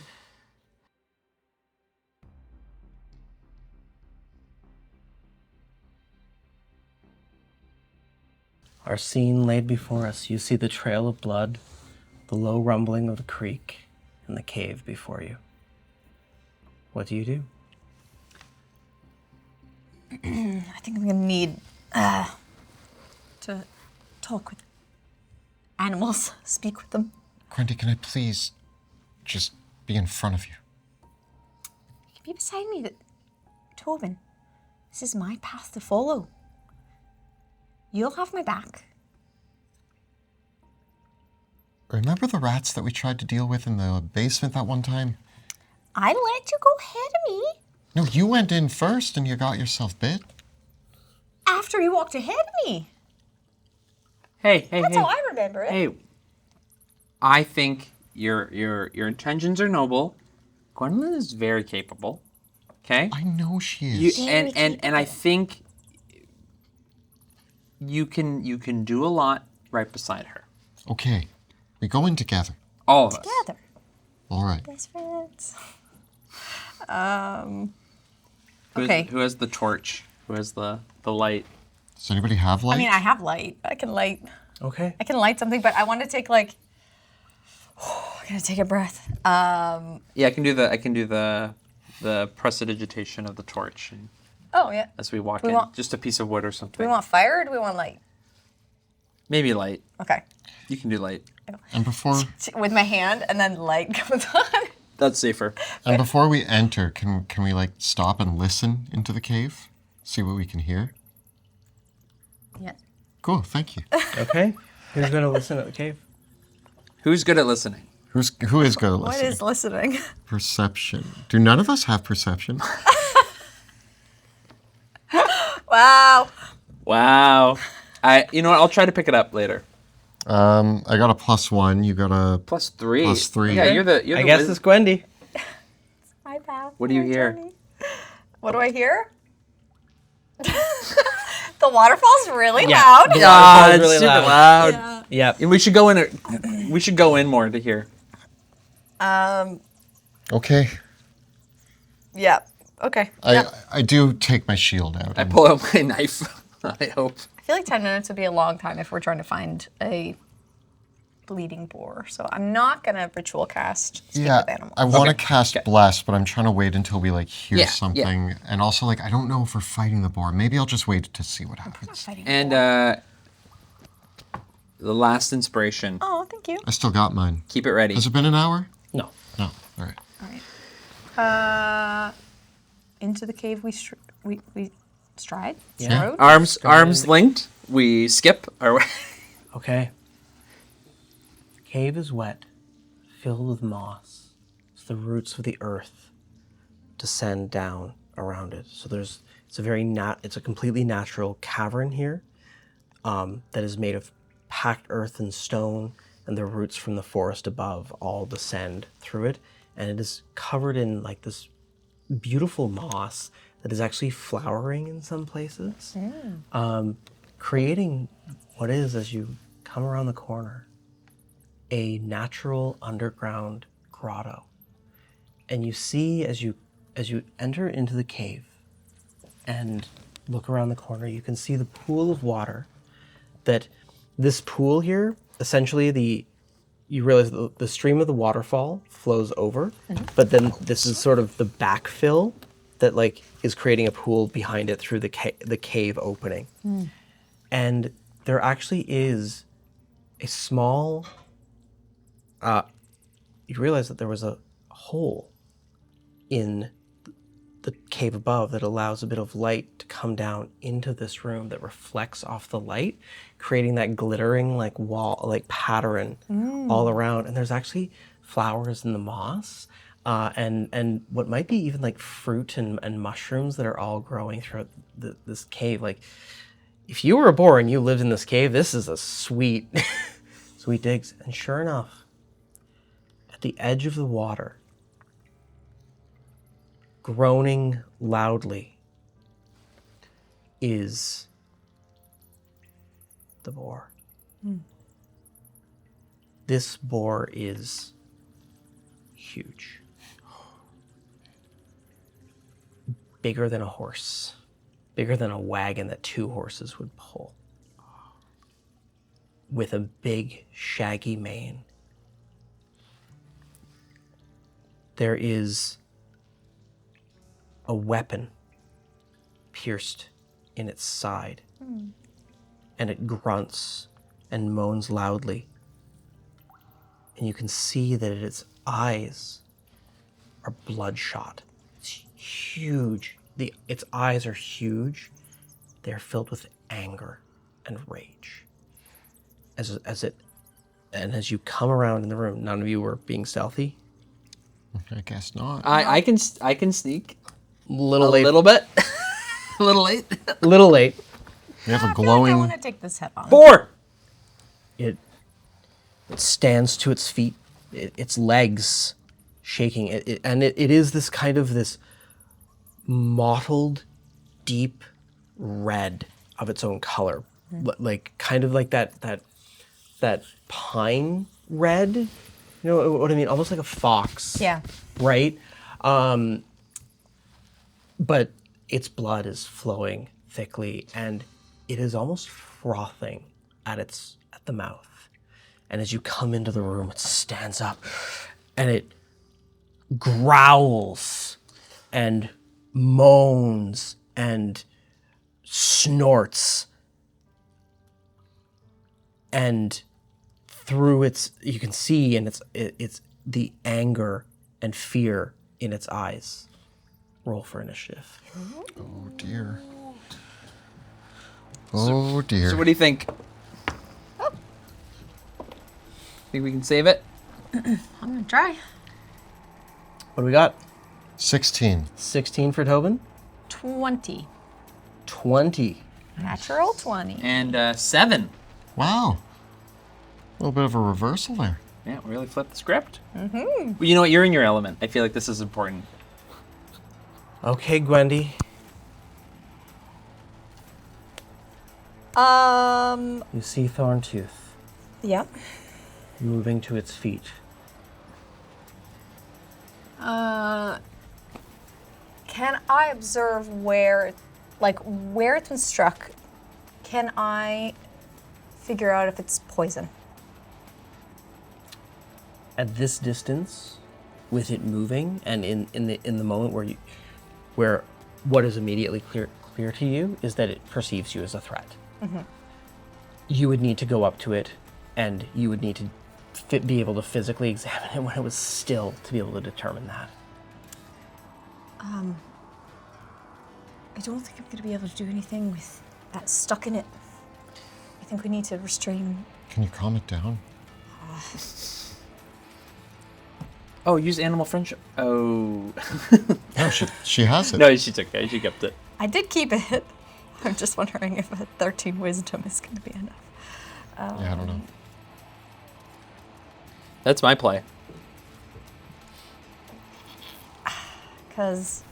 Our scene laid before us. You see the trail of blood, the low rumbling of the creek, and the cave before you. What do you do? I think I'm going to need to talk with animals, speak with them. Gwendy, can I please just be in front of you? You can be beside me. Tobin, this is my path to follow. You'll have my back. Remember the rats that we tried to deal with in the basement that one time? I let you go ahead of me. No, you went in first and you got yourself bit. After you walked ahead of me. Hey, That's how I remember it. Hey, I think your intentions are noble. Gwendolyn is very capable. Okay? I know she is. And I think you can do a lot right beside her. Okay, we go in together. All of us. Together. All right. Best friends. Okay. Who has the torch? Who has the light? Does anybody have light? I mean, I have light. I can light something, but I want to take I gotta take a breath. Yeah, I can do the prestidigitation of the torch Oh yeah. as we walk We in. want- Just a piece of wood or something. Do we want fire or do we want light? Maybe light. Okay. You can do light. And before With my hand, and then light comes on. That's safer. we enter, can we like stop and listen into the cave? See what we can hear? Yes. Cool, thank you. Okay. Who's going to listen at the cave? Who's good at listening? Who is good at listening? What is listening? Perception. Do none of us have perception? Wow. Wow. You know what? I'll try to pick it up later. I got a +1. You got a +3. +3. Yeah, you're the I guess it's Gwendy. My bad. What do you hear? Johnny. What do I hear? The waterfall's really loud. The Ah, waterfall's it's really super loud. loud. Yep. And we should go in. We should go in more to hear. Okay. Yeah. Okay. I do take my shield out. I pull out my knife. I hope. I feel like 10 minutes would be a long time if we're trying to find a bleeding boar. So I'm not going to ritual cast speak with animals. I want to cast Bless, but I'm trying to wait until we like hear Yeah, something. And also like I don't know if we're fighting the boar. Maybe I'll just wait to see what happens. And the last inspiration. Oh, thank you. I still got mine. Keep it ready. Has it been an hour? No. No. All right. All right. Into the cave we stride. Yeah. Strode? Arms linked. We skip our way. Okay. The cave is wet, filled with moss. As the roots of the earth descend down around it. So it's a completely natural cavern here that is made of packed earth and stone, and the roots from the forest above all descend through it, and it is covered in like this beautiful moss that is actually flowering in some places, creating what is, as you come around the corner, a natural underground grotto. And you see as you enter into the cave and look around the corner, you can see the pool of water. That this pool here, essentially you realize the stream of the waterfall flows over, but then this is sort of the backfill that like is creating a pool behind it through the cave opening. And there actually is a small, you realize that there was a hole in the cave above that allows a bit of light to come down into this room that reflects off the light, creating that glittering like wall, like pattern all around. And there's actually flowers in the moss and what might be even like fruit and mushrooms that are all growing throughout this cave. Like if you were a boar and you lived in this cave, this is a sweet, sweet digs. And sure enough, at the edge of the water, groaning loudly, is the boar. This boar is huge. Bigger than a horse. Bigger than a wagon that 2 horses would pull. With a big, shaggy mane. There is a weapon pierced in its side, and it grunts and moans loudly. And you can see that its eyes are bloodshot. It's huge. Its eyes are huge. They're filled with anger and rage as And as you come around in the room, none of you were being stealthy. I guess not. I can sneak Little a late. little bit. A little late. Little late. We have a I glowing. want to take this head on. Boar. It stands to its feet, its legs shaking, and it is this kind of this mottled, deep red of its own color, like kind of like that pine red. You know what I mean? Almost like a fox. Yeah. Right. But its blood is flowing thickly, and it is almost frothing at the mouth. And as you come into the room, it stands up and it growls and moans and snorts. And through you can see, and it's the anger and fear in its eyes. Roll for initiative. Oh dear. Oh dear. So what do you think? Think we can save it? I'm gonna try. What do we got? 16. 16 for Tobin? 20. 20. Natural 20. And 7. Wow. A little bit of a reversal there. Yeah, we really flipped the script. Mm-hmm. Well, you know what? You're in your element. I feel like this is important. Okay, Gwendy. You see Thorntooth Yep. moving to its feet. Can I observe where it's been struck? Can I figure out if it's poison? At this distance, with it moving, and in the moment where what is immediately clear to you is that it perceives you as a threat. Mm-hmm. You would need to go up to it, and you would need to be able to physically examine it when it was still to be able to determine that. I don't think I'm going to be able to do anything with that stuck in it. I think we need to restrain. Can you calm it down? Oh, use animal friendship. Oh. No, she has it. No, she took it. She kept it. I did keep it. I'm just wondering if a 13 wisdom is going to be enough. Yeah, I don't know. That's my play. Because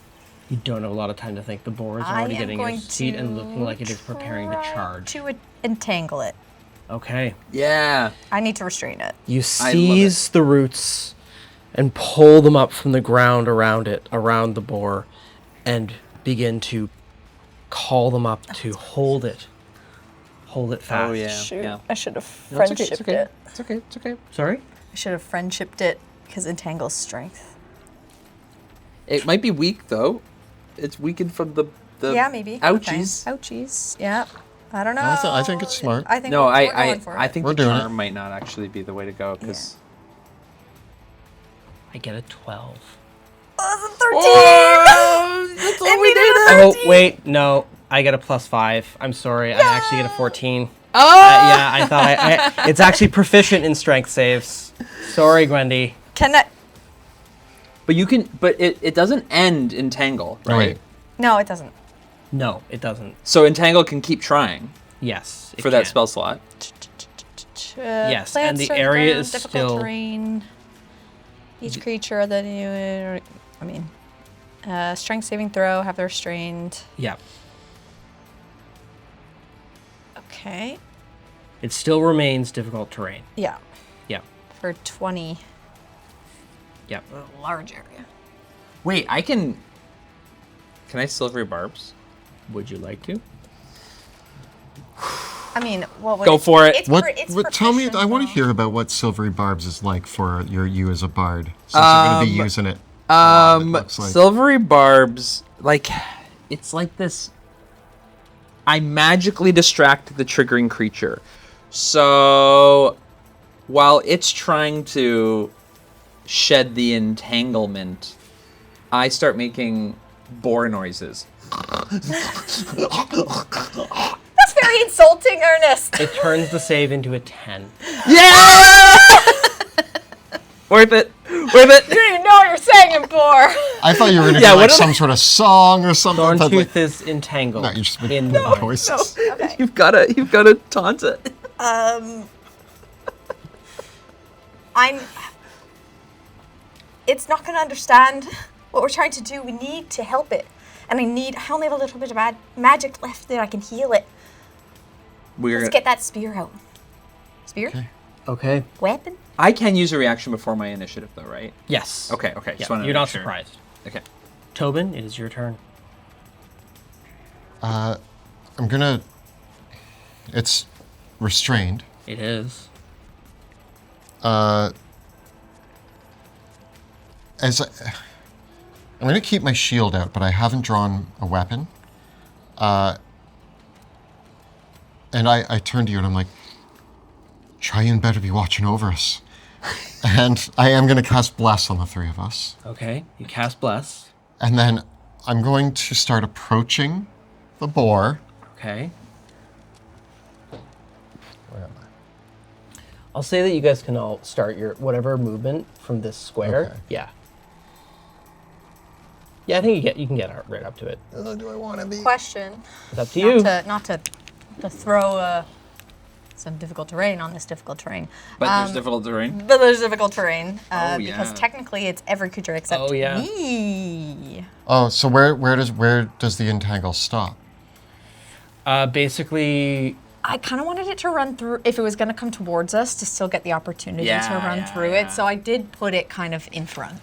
You don't have a lot of time to think. The boar is I already am getting going its feet and to looking like it is preparing to charge. to entangle it. Okay. Yeah. I need to restrain it. You love seize the roots and pull them up from the ground around the boar, and begin to call them up to hold it fast. Oh, yeah. Shoot, Yeah. I should have No, it's okay, friendshiped it's okay. it. It's okay. It's okay. Sorry? I should have friendshipped it because entangles strength. It might be weak though. It's weakened from the Yeah, maybe. ouchies. Okay. Ouchies. Yeah. I don't know. I think it's smart. I think No, we're going for I it. think We're the doing it. charm might not actually be the way to go because. I get a 12. Oh, it's a 13! That's all we did. Oh, wait, no. I get a +5. I'm sorry. I actually get a 14. Oh! Yeah, I thought it's actually proficient in strength saves. Sorry, Gwendy. Can I? But you can. But it doesn't end entangle, Oh, right? wait. No, it doesn't. No, it doesn't. So entangle can keep trying Yes. it for that can. spell slot. Yes, plants and the turn area ground, is difficult still- terrain. Each creature other than you, strength saving throw, have their restrained. Yeah. Okay. It still remains difficult terrain. Yeah. Yeah. For 20. Yeah. A large area. Wait, I can. Can I silvery barbs? Would you like to? I mean, what would Go for it. It's Tell me, proficient, I want to though. hear about what Silvery Barbs is like for you as a bard, since you're going to be using it. a lot, it looks like. Silvery barbs, like, it's like this. I magically distract the triggering creature. So, while it's trying to shed the entanglement, I start making boar noises. That's very insulting, Ernest. It turns the save into a 10. Yeah! Worth it. Worth it. You don't even know what you're saying, Boar. I thought you were going to do like some sort of song or something. Thorntooth is entangled No, you're just in making the vine. voices. Okay. You've gotta taunt it. It's not going to understand what we're trying to do. We need to help it. And I only have a little bit of magic left that I can heal it. Let's get that spear out. Spear? Okay. Weapon? I can use a reaction before my initiative, though, right? Yes. Okay. Yeah, Just wanted to you're make not sure. surprised. Okay. Tobin, it is your turn. I'm gonna. It's restrained. It is. I'm gonna keep my shield out, but I haven't drawn a weapon. And I turn to you and I'm like, Triune better be watching over us. And I am gonna cast Bless on the three of us. Okay. You cast Bless. And then I'm going to start approaching the boar. Okay. Where am I? I'll say that you guys can all start your whatever movement from this square. Okay. Yeah. Yeah, I think you can get right up to it. Do I want to be? Question. It's up to you. Not to throw some difficult terrain on this difficult terrain. But there's difficult terrain. But there's difficult terrain. Oh, Because yeah. technically it's every creature except me. Oh, so where does the entangle stop? Basically, I kind of wanted it to run through, if it was going to come towards us, to still get the opportunity to run through it. So I did put it kind of in front.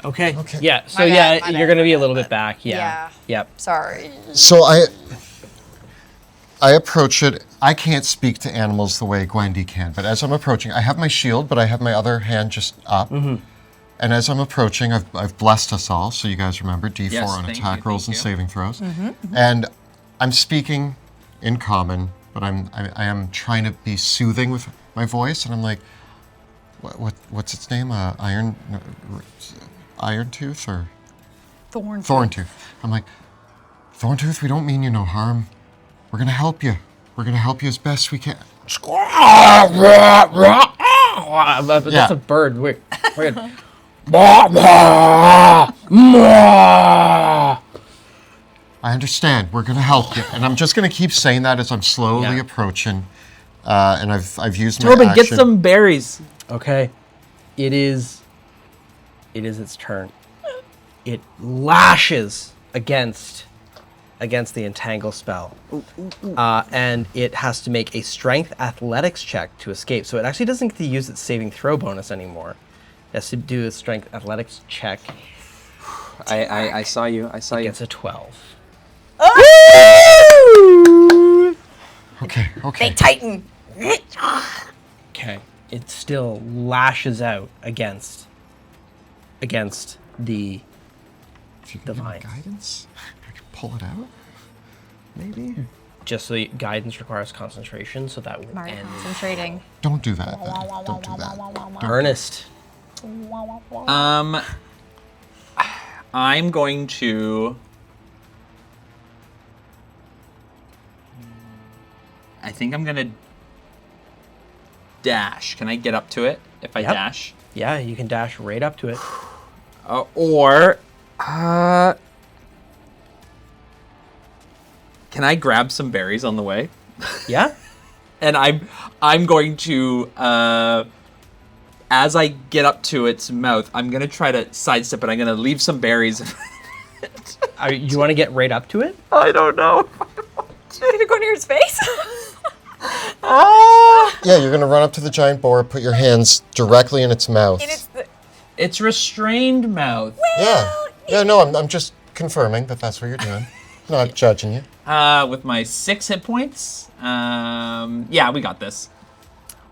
okay. Okay. Yeah. So My bad, you're going to be a little my bit back. Yeah. Yeah. Yep. Sorry. So I approach it. I can't speak to animals the way Gwendy can, but as I'm approaching, I have my shield, but I have my other hand just up. And as I'm approaching, I've blessed us all, so you guys remember D4 Yes, on thank attack you, rolls thank and you. saving throws. And I'm speaking in common, but I am trying to be soothing with my voice, and I'm like, what's its name? Iron Tooth or Thorntooth. I'm like, Thorntooth, we don't mean you no harm. We're gonna help you. We're gonna help you as best we can. That's a bird. We're good. I understand. We're gonna help you, and I'm just gonna keep saying that as I'm slowly Yeah. approaching. And I've used my Tobin, action. get some berries. Okay. It is its turn. It lashes against the entangle spell. And it has to make a strength athletics check to escape. So it actually doesn't get to use its saving throw bonus anymore. It has to do a strength athletics check. I saw you. I saw you. Gets a 12. Okay. They tighten. Okay. It still lashes out against the If you can give me Divine. guidance, I can pull it out. Maybe. just the guidance requires concentration, so that will Mark end. concentrating. Don't do that. Then. Don't do that. Ernest. I'm going to. I think I'm gonna dash. Can I get up to it if I Yep. dash? Yeah, you can dash right up to it. Can I grab some berries on the way? Yeah? And I'm going to as I get up to its mouth, I'm gonna try to sidestep it. I'm gonna leave some berries. You want to get right up to it? I don't know. Did it go near his face? Yeah, you're gonna run up to the giant boar, put your hands directly in its mouth. It's restrained mouth. Yeah. No, I'm just confirming that that's what you're doing. Not judging you. With my 6 hit points. Yeah, we got this.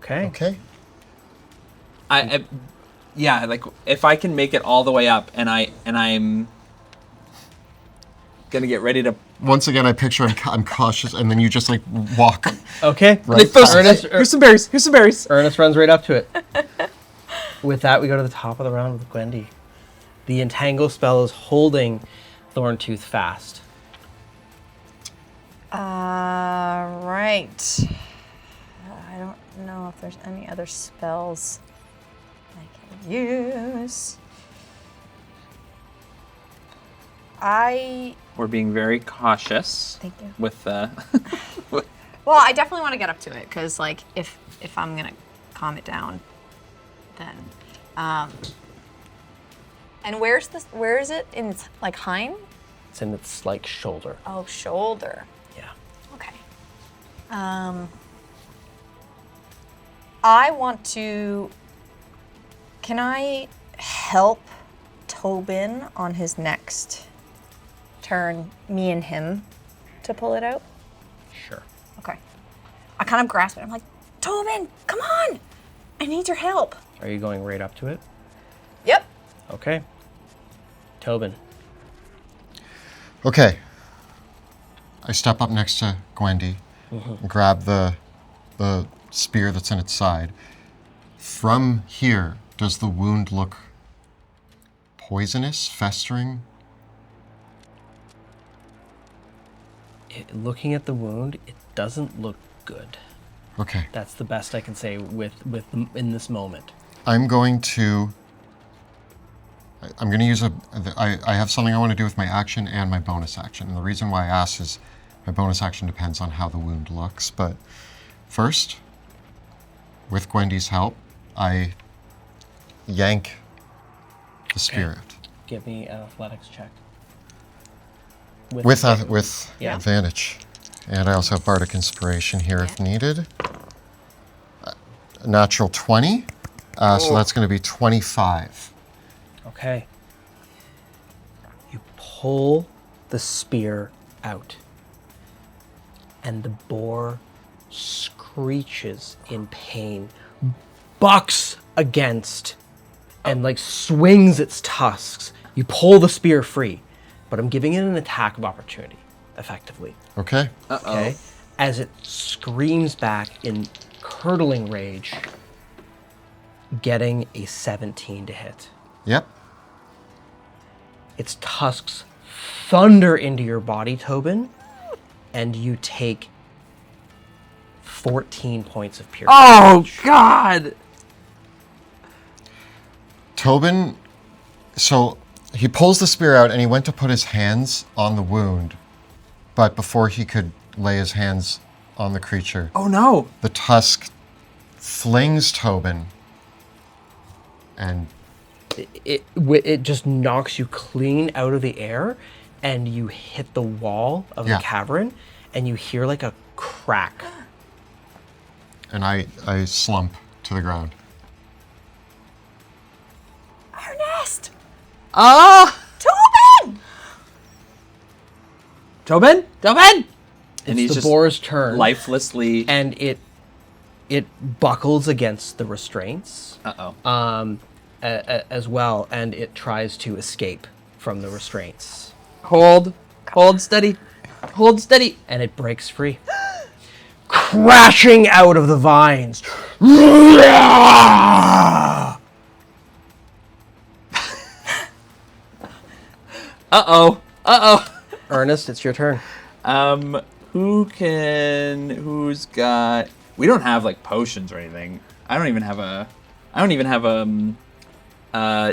Okay. Okay. Yeah, like if I can make it all the way up, and I'm gonna get ready to. Once again, I picture I'm cautious, and then you just like walk. Okay. Right. Here's some berries. Here's some berries. Ernest runs right up to it. With that, we go to the top of the round with Gwendy. The entangle spell is holding Thorntooth fast. Right. I don't know if there's any other spells I can use. We're being very cautious. Thank you. With the. Well, I definitely want to get up to it because, like, if I'm gonna calm it down, then. And where is it? In its like hind? It's in its like shoulder. Oh, shoulder. Yeah. Okay. I want to. Can I help Tobin on his next turn? Me and him to pull it out. Sure. Okay. I kind of grasp it. I'm like, Tobin, come on! I need your help. Are you going right up to it? Yep. Okay. Tobin. Okay. I step up next to Gwendy, grab the spear that's in its side. From here, does the wound look poisonous, festering? Looking at the wound, it doesn't look good. Okay. That's the best I can say in this moment. I'm going to use I have something I want to do with my action and my bonus action. And the reason why I ask is my bonus action depends on how the wound looks. But first, with Gwendy's help, I yank the spear out. Give me an athletics check. With Yeah. advantage. And I also have Bardic Inspiration here if needed. A natural 20. So that's going to be 25. Okay. You pull the spear out, and the boar screeches in pain, bucks against, and like swings its tusks. You pull the spear free, but I'm giving it an attack of opportunity, effectively. Okay. Okay? As it screams back in curdling rage, getting a 17 to hit. Yep. Its tusks thunder into your body, Tobin, and you take 14 points of piercing. Oh God! Tobin, so he pulls the spear out and he went to put his hands on the wound, but before he could lay his hands on the creature, Oh no! the tusk flings Tobin and It just knocks you clean out of the air, and you hit the wall of the cavern, and you hear like a crack. and I slump to the ground. Ernest! Ah! Tobin! Tobin! Tobin! And It's he's the just boar's turn, lifelessly. and it buckles against the restraints. As well, and it tries to escape from the restraints. Hold steady, And it breaks free, crashing out of the vines. Ernest, it's your turn. Who's got? We don't have like potions or anything. I don't even have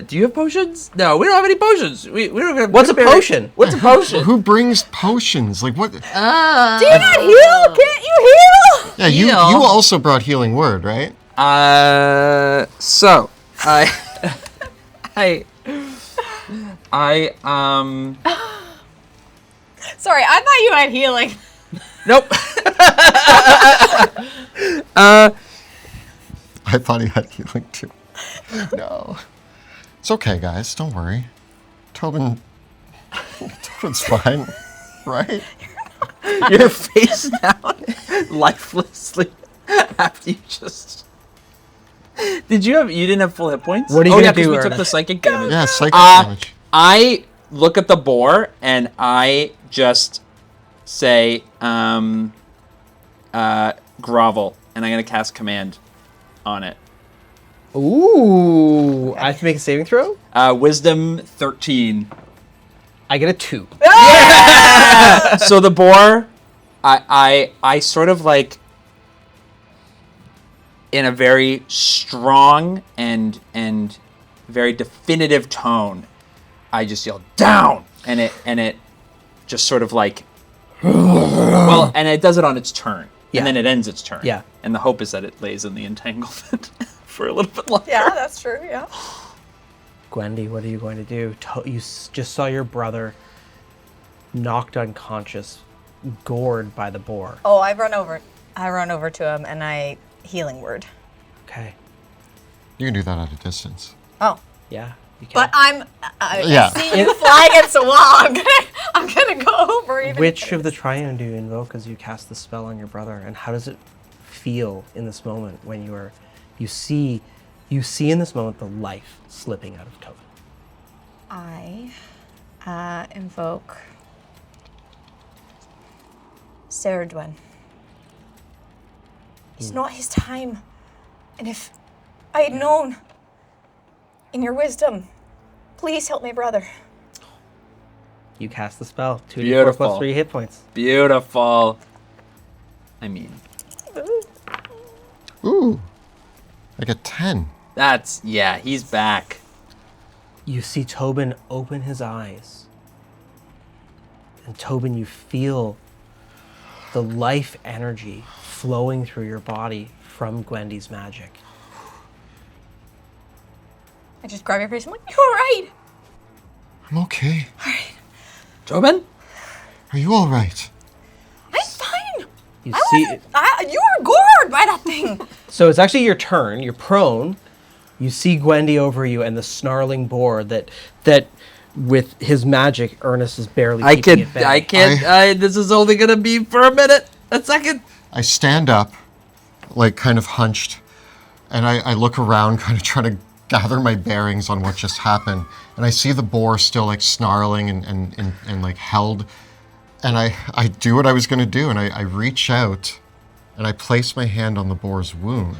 do you have potions? No, we don't have any potions. We don't even have. What's a potion? What's a potion? Who brings potions? Like what? Do you not heal? Can't you heal? Yeah, you also brought healing word, right? So I Sorry, I thought you had healing. Nope. I thought he had healing too. No. It's okay, guys. Don't worry. Tobin's fine, right? Your face down, lifelessly, after you just. You didn't have full hit points? What are you gonna do, 'cause we took Ernest? the psychic damage. Yeah, psychic damage. I look at the boar and I just say, grovel, and I'm gonna cast command on it. Ooh, I have to make a saving throw? Wisdom 13. I get a 2. So the boar I sort of like, in a very strong and very definitive tone, I just yell down, and it just sort of like, well, and it does it on its turn, Yeah. and then it ends its turn. Yeah. And the hope is that it lays in the entanglement for a little bit longer. Yeah, that's true. Yeah. Gwendy, what are you going to do? You just saw your brother knocked unconscious, gored by the boar. Oh, I run over to him and I healing word. Okay. You can do that at a distance. Oh. Yeah, you can. But I Yeah. see you fly against the wall. I'm gonna go over even. Which of the triune do you invoke as you cast the spell on your brother, and how does it feel in this moment when you see in this moment the life slipping out of Tobin? I invoke Serra. It's not his time. And if I had known in your wisdom, please help my brother. You cast the spell. 2d4 Beautiful. plus 3 hit points. Beautiful. I mean, Ooh, I get 10. he's back. You see Tobin open his eyes. And Tobin, you feel the life energy flowing through your body from Gwendy's magic. I just grab your face. I'm like, you're right. I'm okay. Tobin? Are you all right? I'm fine. You see, You were gored by that thing. so it's actually your turn. You're prone. You see Gwendy over you and the snarling boar that with his magic, Ernest is barely keeping it back. This is only gonna be for a second. I stand up, like kind of hunched, and I look around, kind of trying to gather my bearings on what just happened. And I see the boar still like snarling and like held. And I do what I was going to do, and I reach out and I place my hand on the boar's wound.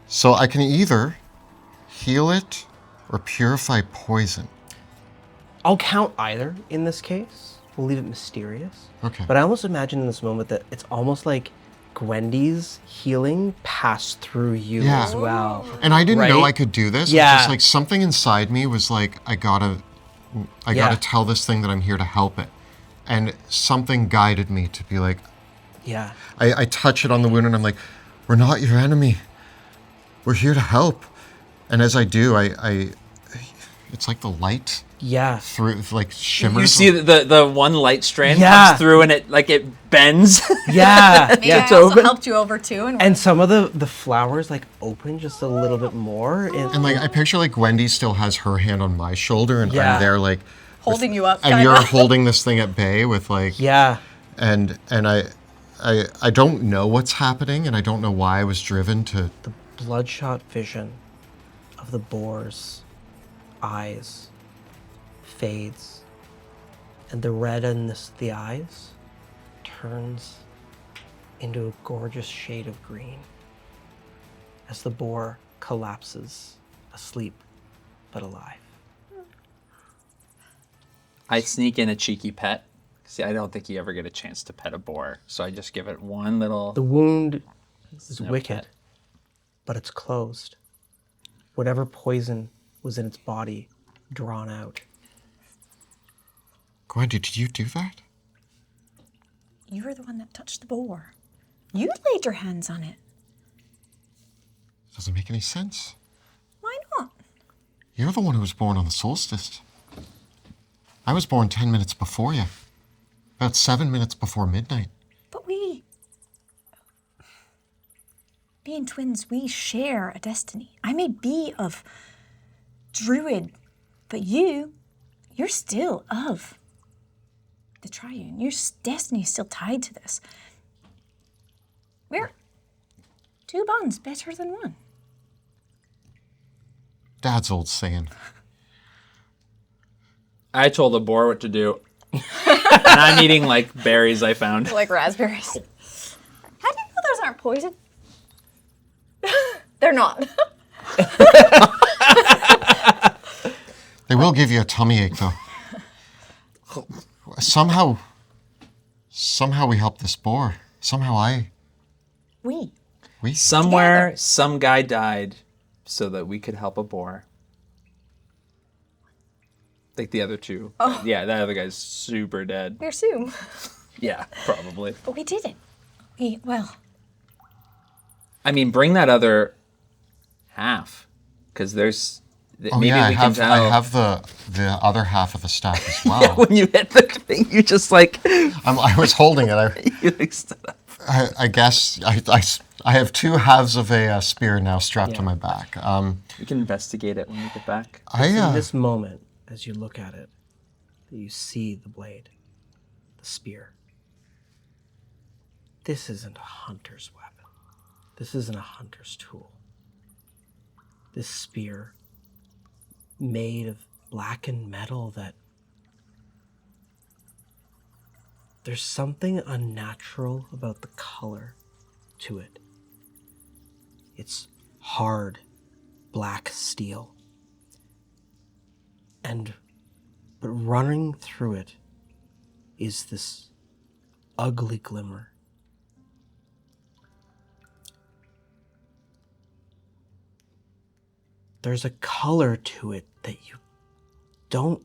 So I can either heal it or purify poison. I'll count either in this case. We'll leave it mysterious. Okay. But I almost imagine in this moment that it's almost like Gwendy's healing passed through you Yeah. as well. And I didn't know Right? I could do this. Yeah. It's just like something inside me was like, I gotta Yeah. tell this thing that I'm here to help it. And something guided me to be like, Yeah. I touch it on the wound and I'm like, we're not your enemy. We're here to help. And as I do, I it's like the light Yeah. through like shimmers. You see the one light strand Yeah. comes through and it bends. Yeah. Maybe yeah. I also helped you over too. And some of the flowers like open just a little bit more. And like I picture like Gwendy still has her hand on my shoulder and Yeah. I'm there like holding you up. and kinda. you're holding this thing at bay with like Yeah. and I don't know what's happening and I don't know why I was driven to The bloodshot vision of the boar's eyes fades, and the red in the eyes turns into a gorgeous shade of green as the boar collapses, asleep but alive. I sneak in a cheeky pet. See, I don't think you ever get a chance to pet a boar, so I just give it one little. The wound is Snip wicked, pet. but it's closed. Whatever poison was in its body, drawn out. Gwendy, did you do that? You were the one that touched the boar. You laid your hands on it. Doesn't make any sense. Why not? You're the one who was born on the solstice. I was born 10 minutes before you. About 7 minutes before midnight. But being twins, we share a destiny. I may be of druid, but you're still of the triune. Your destiny is still tied to this. We're two bonds better than one. Dad's old saying. I told the boar what to do. And I'm eating like berries I found. Like raspberries. How do you know those aren't poison? They're not. They will give you a tummy ache, though. Somehow Somehow we helped this boar. Somehow We. Somewhere, some guy died so that we could help a boar. Like the other two. Oh. Yeah, that other guy's super dead. We assume. Yeah, probably. But we didn't. I mean, bring that other half, because there's. Oh maybe yeah, we can tell. I have the other half of the staff as well. When you hit the thing, you just like. I was holding it. You like stood up. I guess I have 2 halves of a spear now strapped to my back. We can investigate it when we get back. In this moment, as you look at it, that you see the blade, the spear. This isn't a hunter's weapon. This isn't a hunter's tool. This spear, made of blackened metal, that there's something unnatural about the color to it. It's hard, black steel. But running through it is this ugly glimmer. There's a color to it that you don't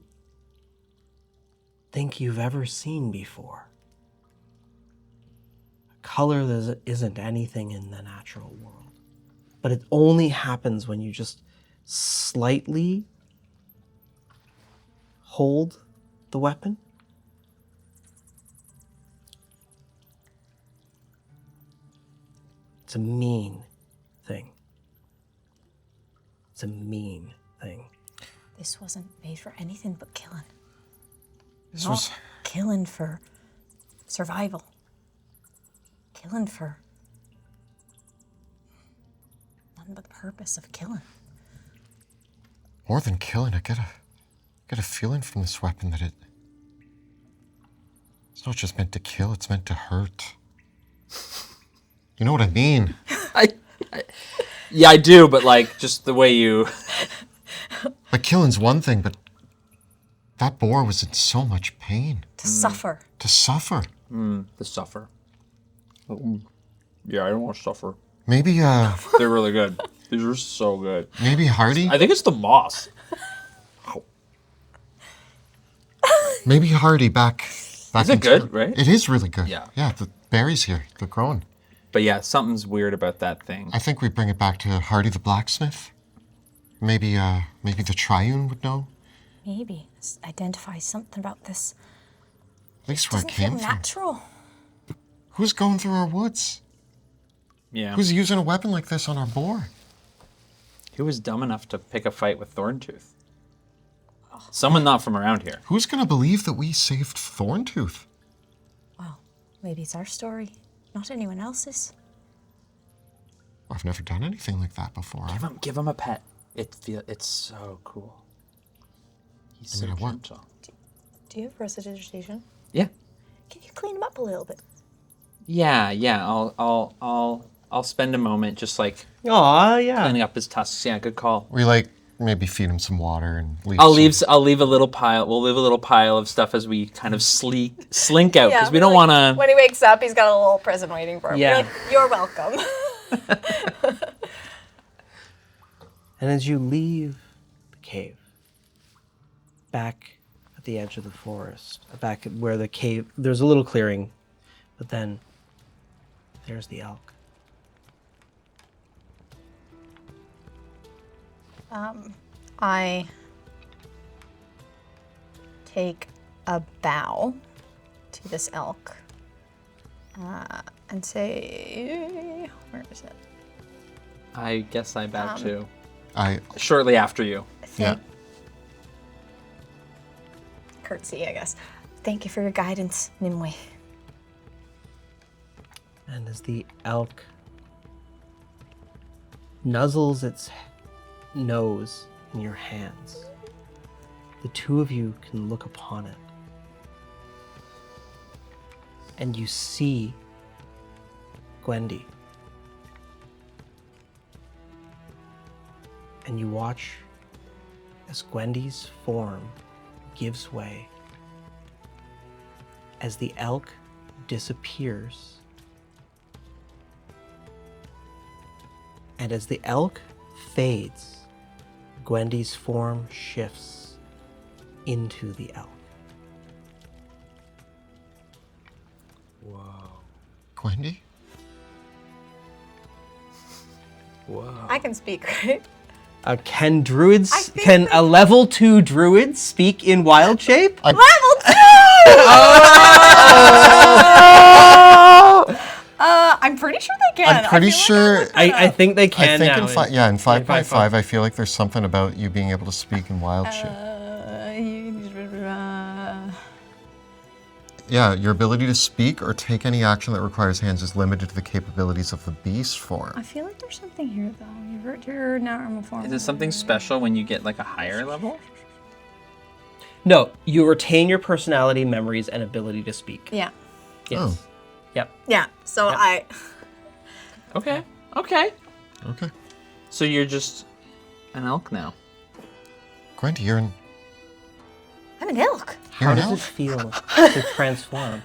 think you've ever seen before. A color that isn't anything in the natural world. But it only happens when you just slightly hold the weapon. It's a mean thing. It's a mean thing. This wasn't made for anything but killing. This Not was killing for survival. Killing for nothing but the purpose of killing. more than killing. I get a feeling from this weapon that it's not just meant to kill, it's meant to hurt. You know what I mean? Yeah, I do, but like just the way you. Like killing's one thing, but that boar was in so much pain. To suffer. To suffer. To suffer. Yeah, I don't want to suffer. Maybe They're really good. These are so good. maybe Hardy. I think it's the moss. Maybe Hardy back. Is it good, right? It is really good. Yeah. Yeah, the berries here, they're growing. But yeah, something's weird about that thing. I think we bring it back to Hardy the blacksmith. Maybe the Triune would know. Maybe. Identify something about this. At least where it Doesn't feel came from. natural. Who's going through our woods? Yeah. Who's using a weapon like this on our boar? Who was dumb enough to pick a fight with Thorntooth? Someone not from around here. Who's gonna believe that we saved Thorntooth? Well, maybe it's our story, not anyone else's. I've never done anything like that before. Give him a pet. It's so cool. He's so gentle. Do you have prestidigitation? Yeah. Can you clean him up a little bit? Yeah. I'll spend a moment just like Aw, yeah. cleaning up his tusks. Yeah, good call. We maybe feed him some water and leave. I'll leave a little pile. We'll leave a little pile of stuff as we kind of slink out because we don't want to. When he wakes up, he's got a little present waiting for him. Yeah. You're welcome. And as you leave the cave, back at the edge of the forest, back at where the cave, there's a little clearing, but then there's the elk. I take a bow to this elk and say, where is it? I guess I bow too. Shortly after you. Curtsy, I guess. Thank you for your guidance, Nimue. And as the elk nuzzles its nose in your hands, the two of you can look upon it. And you see Gwendy. And you watch as Gwendy's form gives way, as the elk disappears. And as the elk fades, Gwendy's form shifts into the elk. Gwendy? I can speak, right? Can a level 2 druid speak in wild shape? Level 2! I'm pretty sure they can. I'm pretty sure. I think they I can think now. in 5.5, I feel like there's something about you being able to speak in wild shape. Yeah, your ability to speak or take any action that requires hands is limited to the capabilities of the beast form. I feel like there's something here, though. You've heard your normal form. Is it something special when you get like a higher level? No, you retain your personality, memories, and ability to speak. Yeah. Yes. Oh. Yep. Yeah, so Yep. Okay. Okay. So you're just an elk now. Gwendy, you're an I'm an elk. How does it elf? feel to transform?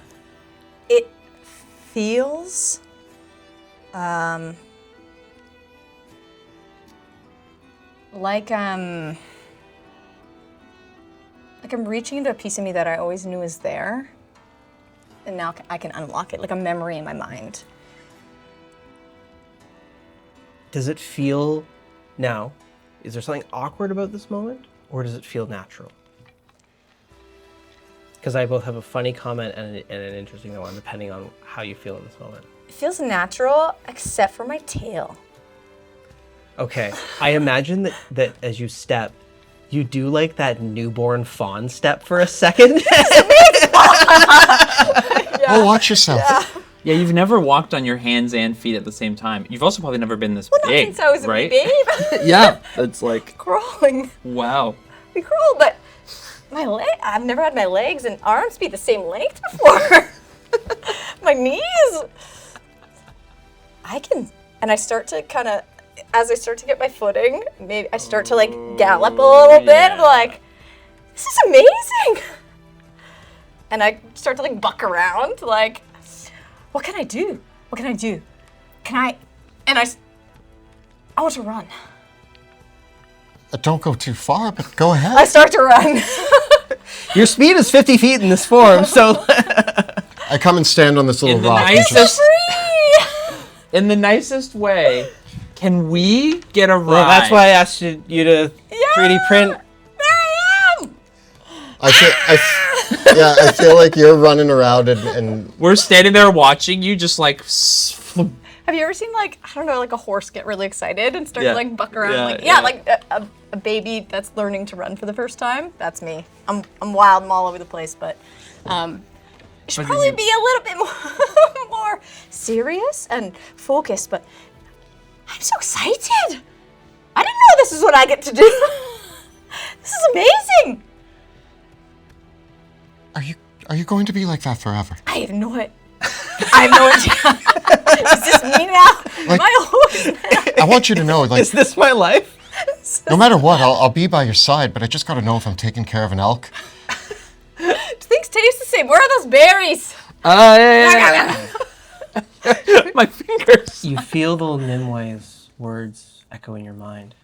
It feels like I'm reaching into a piece of me that I always knew was there, and now I can unlock it, like a memory in my mind. Does it feel now? Is there something awkward about this moment, or does it feel natural? Because I both have a funny comment and an interesting one, depending on how you feel in this moment. It feels natural, except for my tail. Okay, I imagine that as you step, you do like that newborn fawn step for a second. Oh, watch yourself. Yeah, you've never walked on your hands and feet at the same time. You've also probably never been this big, Since I was right? a babe. Yeah, that's like, Crawling. wow. We crawl, but I've never had my legs and arms be the same length before. My knees. And I start to kind of, as I start to get my footing, maybe I start to like gallop a little bit. I'm like, this is amazing. And I start to like buck around, like, what can I do? What can I do? I want to run. Don't go too far, but go ahead. I start to run. Your speed is 50 feet in this form, so... I come and stand on this little In the rock. nicest, in the nicest way, can we get a ride? Well, that's why I asked you to 3D print. There I am. I feel like you're running around and We're standing there watching you just like... Have you ever seen like, I don't know, like a horse get really excited and start Yeah. to like buck around? Yeah, Like a baby that's learning to run for the first time. That's me. I'm wild. I'm all over the place, but I should probably be a little bit more serious and focused. But I'm so excited. I didn't know this is what I get to do. This is amazing. Are you going to be like that forever? I have no idea. Is this me now? Like- Am I always I want you to know, like, Is this my life? no matter what, I'll be by your side, but I just gotta know if I'm taking care of an elk. Things taste the same. Where are those berries? My fingers. You feel the Nimwe's words echo in your mind.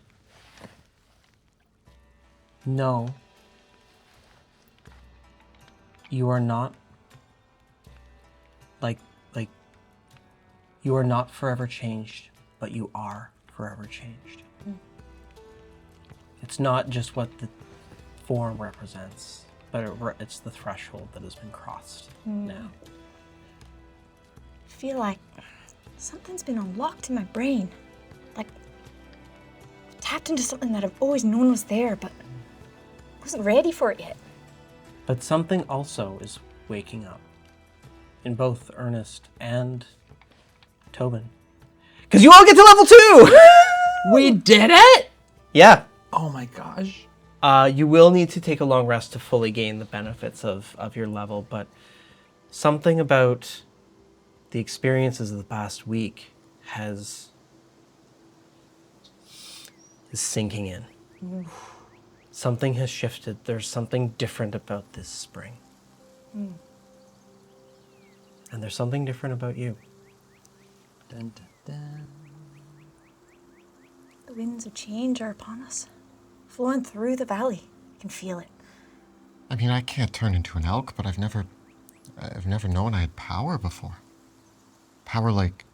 No. You are not you are not forever changed, but you are forever changed. It's not just what the form represents, but it's the threshold that has been crossed now. I feel like something's been unlocked in my brain. Like, tapped into something that I've always known was there, but wasn't ready for it yet. But something also is waking up in both Ernest and Tobin. Because you all get to level 2! We did it? Yeah. Oh my gosh. You will need to take a long rest to fully gain the benefits of your level, but something about the experiences of the past week is sinking in. Something has shifted. There's something different about this spring. And there's something different about you. Dun, dun, dun. The winds of change are upon us, flowing through the valley. You can feel it. I mean, I can't turn into an elk, but I've never known I had power before. Power like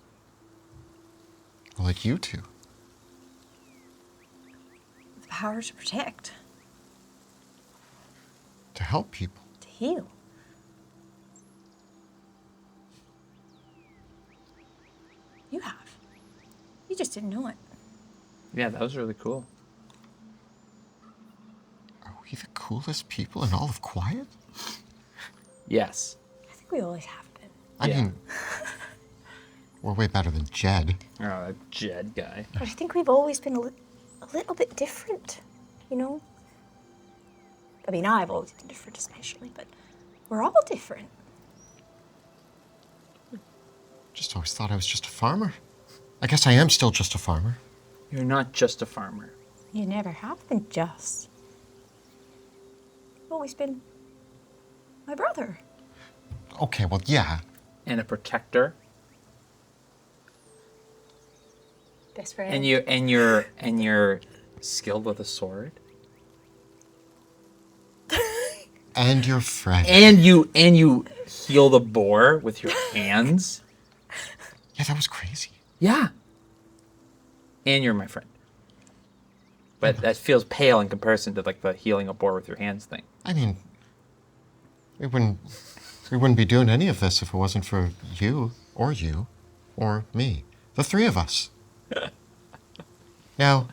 you two. The power to protect, To help people. to heal. You have. You just didn't know it. Yeah, that was really cool. Are we the coolest people in all of Quiet? Yes. I think we always have been. I Yeah. mean, we're way better than Jed. Oh, that Jed guy. But I think we've always been a little bit different, you know? I mean, I've always been different especially, but we're all different. Just always thought I was just a farmer. I guess I am still just a farmer. You're not just a farmer. You never have been just. You've always been my brother. Okay, well, yeah. And a protector. Best friend. And you're skilled with a sword. And your friend. And you heal the boar with your hands. Yeah, that was crazy. Yeah. And you're my friend. But that feels pale in comparison to like the healing a boar with your hands thing. I mean, we wouldn't be doing any of this if it wasn't for you or me. The three of us. Now,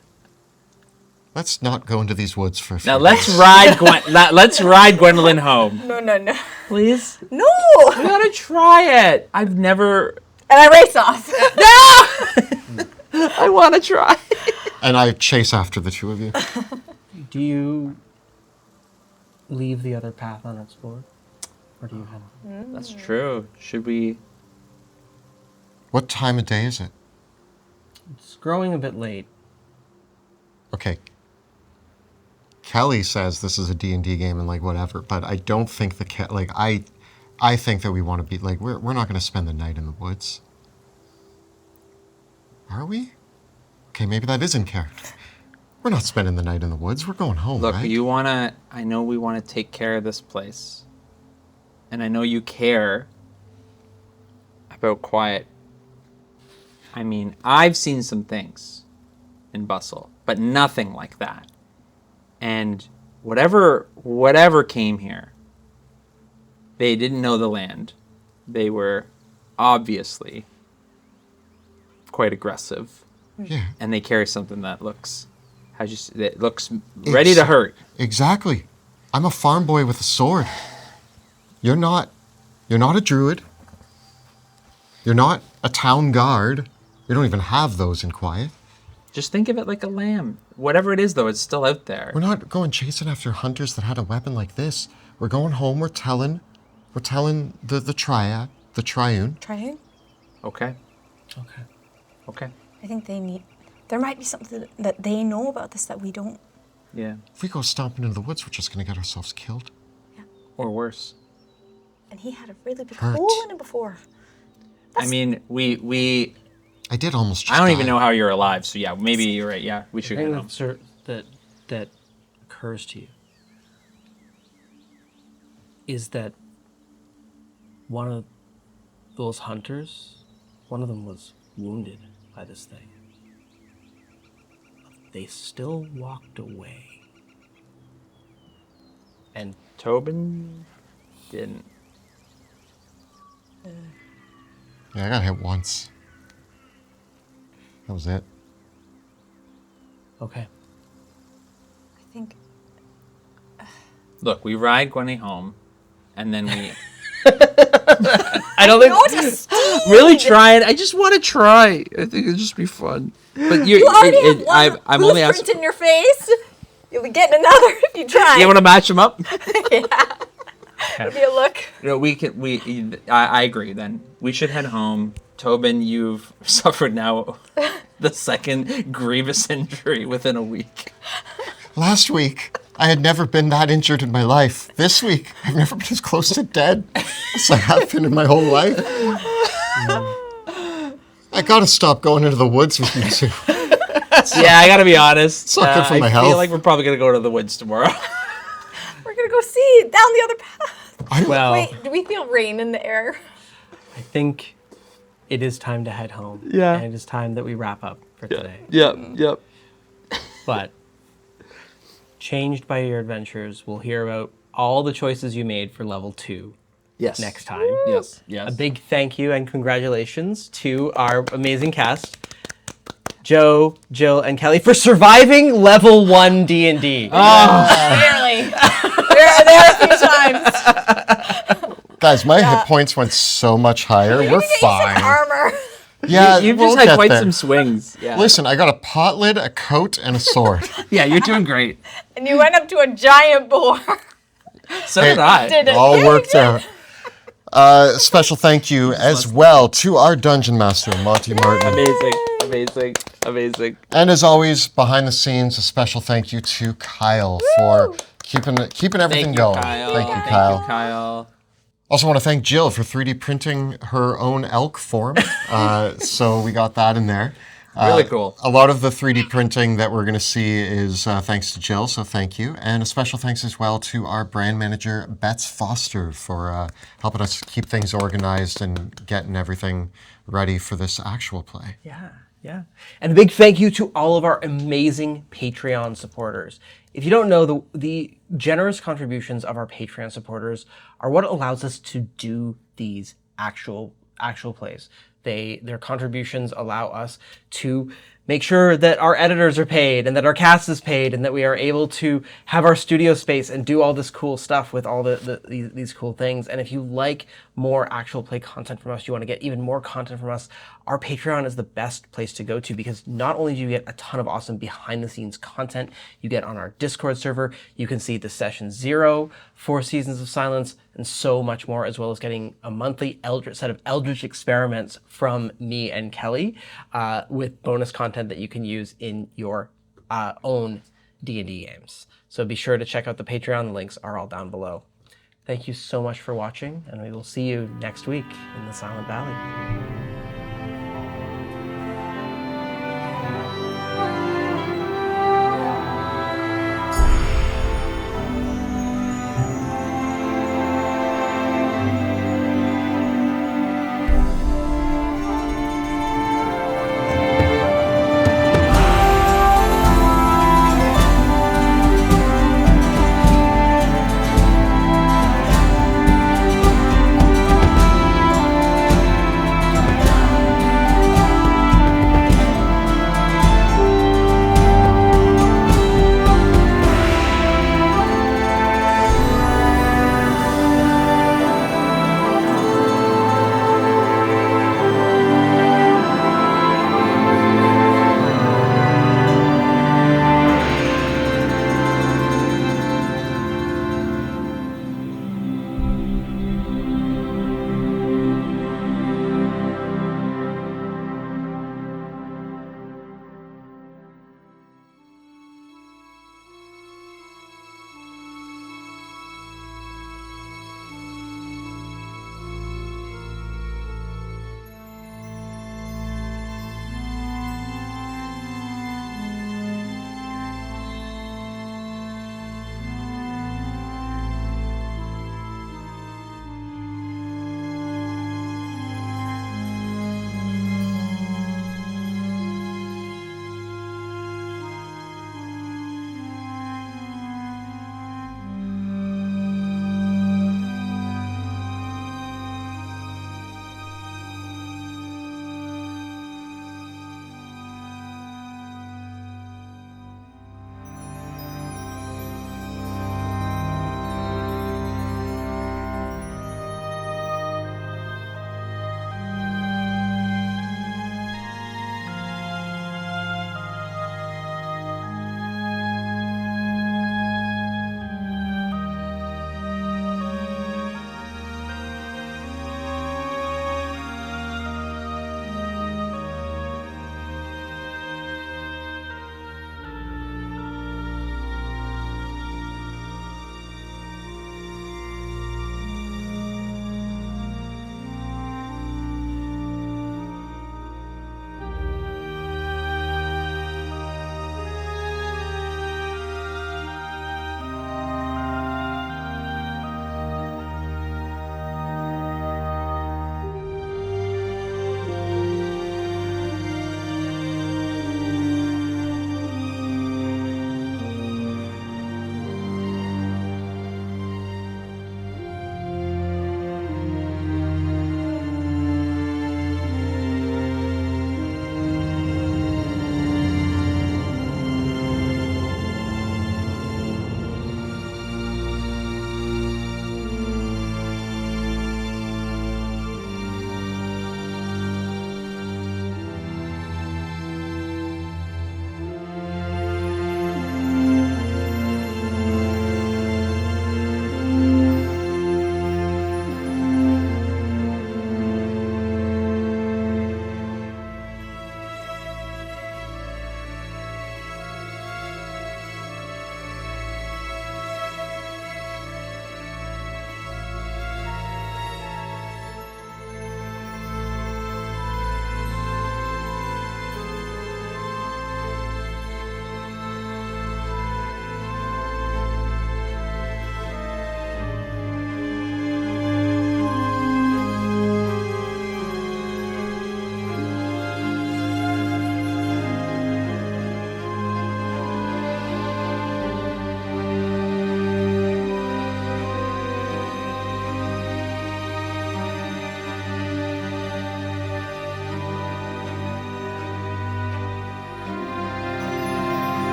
let's not go into these woods for a few Now let's days. ride let's ride Gwendolyn home. No. Please? No! We gotta try it. I've never And I race off. I wanna try. And I chase after the two of you. Do you leave the other path unexplored? Or do you head? That's true. Should we What time of day is it? It's growing a bit late. Okay. Kelly says this is a D&D game and like whatever, but I don't think I think that we want to be like we're not going to spend the night in the woods. Are we? Okay, maybe that is in character. We're not spending the night in the woods. We're going home, look, right? I know we wanna take care of this place. And I know you care about quiet. I mean, I've seen some things in Bustle, but nothing like that. And whatever came here, they didn't know the land. They were obviously quite aggressive, Yeah. and they carry something that looks ready to hurt. Exactly. I'm a farm boy with a sword. You're not a druid. You're not a town guard. We don't even have those in Quiet. Just think of it like a lamb. Whatever it is, though, it's still out there. We're not going chasing after hunters that had a weapon like this. We're going home. We're telling the triad, the triune. Triune? Okay. Okay. Okay. I think there might be something that they know about this that we don't. Yeah. If we go stomping into the woods, we're just going to get ourselves killed. Or worse. And he had a really big Hurt. hole in it before. I mean, we. I did almost just I don't even die. know how you're alive. So yeah, maybe you're right. Yeah, we should The head thing home. that occurs to you is that one of those hunters, one of them was wounded by this thing. They still walked away. And Tobin didn't. Yeah, I got hit once. That was it. okay. I think. Look, we ride Gwendy home, and then we. I don't think. Go to Steve! Really try it. I just want to try. I think it'd just be fun. But You already have one I'm only blueprint asking. in your face. You'll be getting another if you try. You want to match them up? It'll be a look. No, we can. I agree. Then we should head home. Tobin, you've suffered now the second grievous injury within a week. Last week, I had never been that injured in my life. This week, I've never been as close to dead. as I have been in my whole life. I gotta stop going into the woods with you two. Yeah, I gotta be honest. It's not good for my I health. feel like we're probably gonna go to the woods tomorrow. We're gonna go see down the other path. Well, Wait, do we feel rain in the air? I think it is time to head home. Yeah. And it is time that we wrap up for today. Yep. But changed by your adventures, we'll hear about all the choices you made for level 2 Yes. next time. Yes. A big thank you and congratulations to our amazing cast, Joe, Jill, and Kelly, for surviving level 1 D&D. Barely. We're there a few times. Guys, my hit points went so much higher. We're fine. Armor. Yeah, You've we'll just had get quite there. some swings. Yeah. Listen, I got a pot lid, a coat, and a sword. Yeah, you're doing great. And you went up to a giant boar. So Hey, did I. Did it? All Yeah, worked you out. Special thank you as well to our dungeon master, Monty Martin. Amazing. And as always, behind the scenes, a special thank you to Kyle for keeping everything going. Thank you, Kyle. Also want to thank Jill for 3D printing her own elk form. So we got that in there. Really cool. A lot of the 3D printing that we're going to see is thanks to Jill, so thank you. And a special thanks as well to our brand manager, Bets Foster, for helping us keep things organized and getting everything ready for this actual play. Yeah. And a big thank you to all of our amazing Patreon supporters. If you don't know, the generous contributions of our Patreon supporters are what allows us to do these actual plays. Their contributions allow us to make sure that our editors are paid and that our cast is paid and that we are able to have our studio space and do all this cool stuff with all these cool things. And if you like more actual play content from us, you want to get even more content from us, our Patreon is the best place to go to, because not only do you get a ton of awesome behind the scenes content, you get on our Discord server, you can see the session 0, 4 Seasons of Silence, and so much more, as well as getting a monthly set of Eldritch experiments from me and Kelly, with bonus content that you can use in your own D&D games. So be sure to check out the Patreon. The links are all down below. Thank you so much for watching, and we will see you next week in the Silent Valley.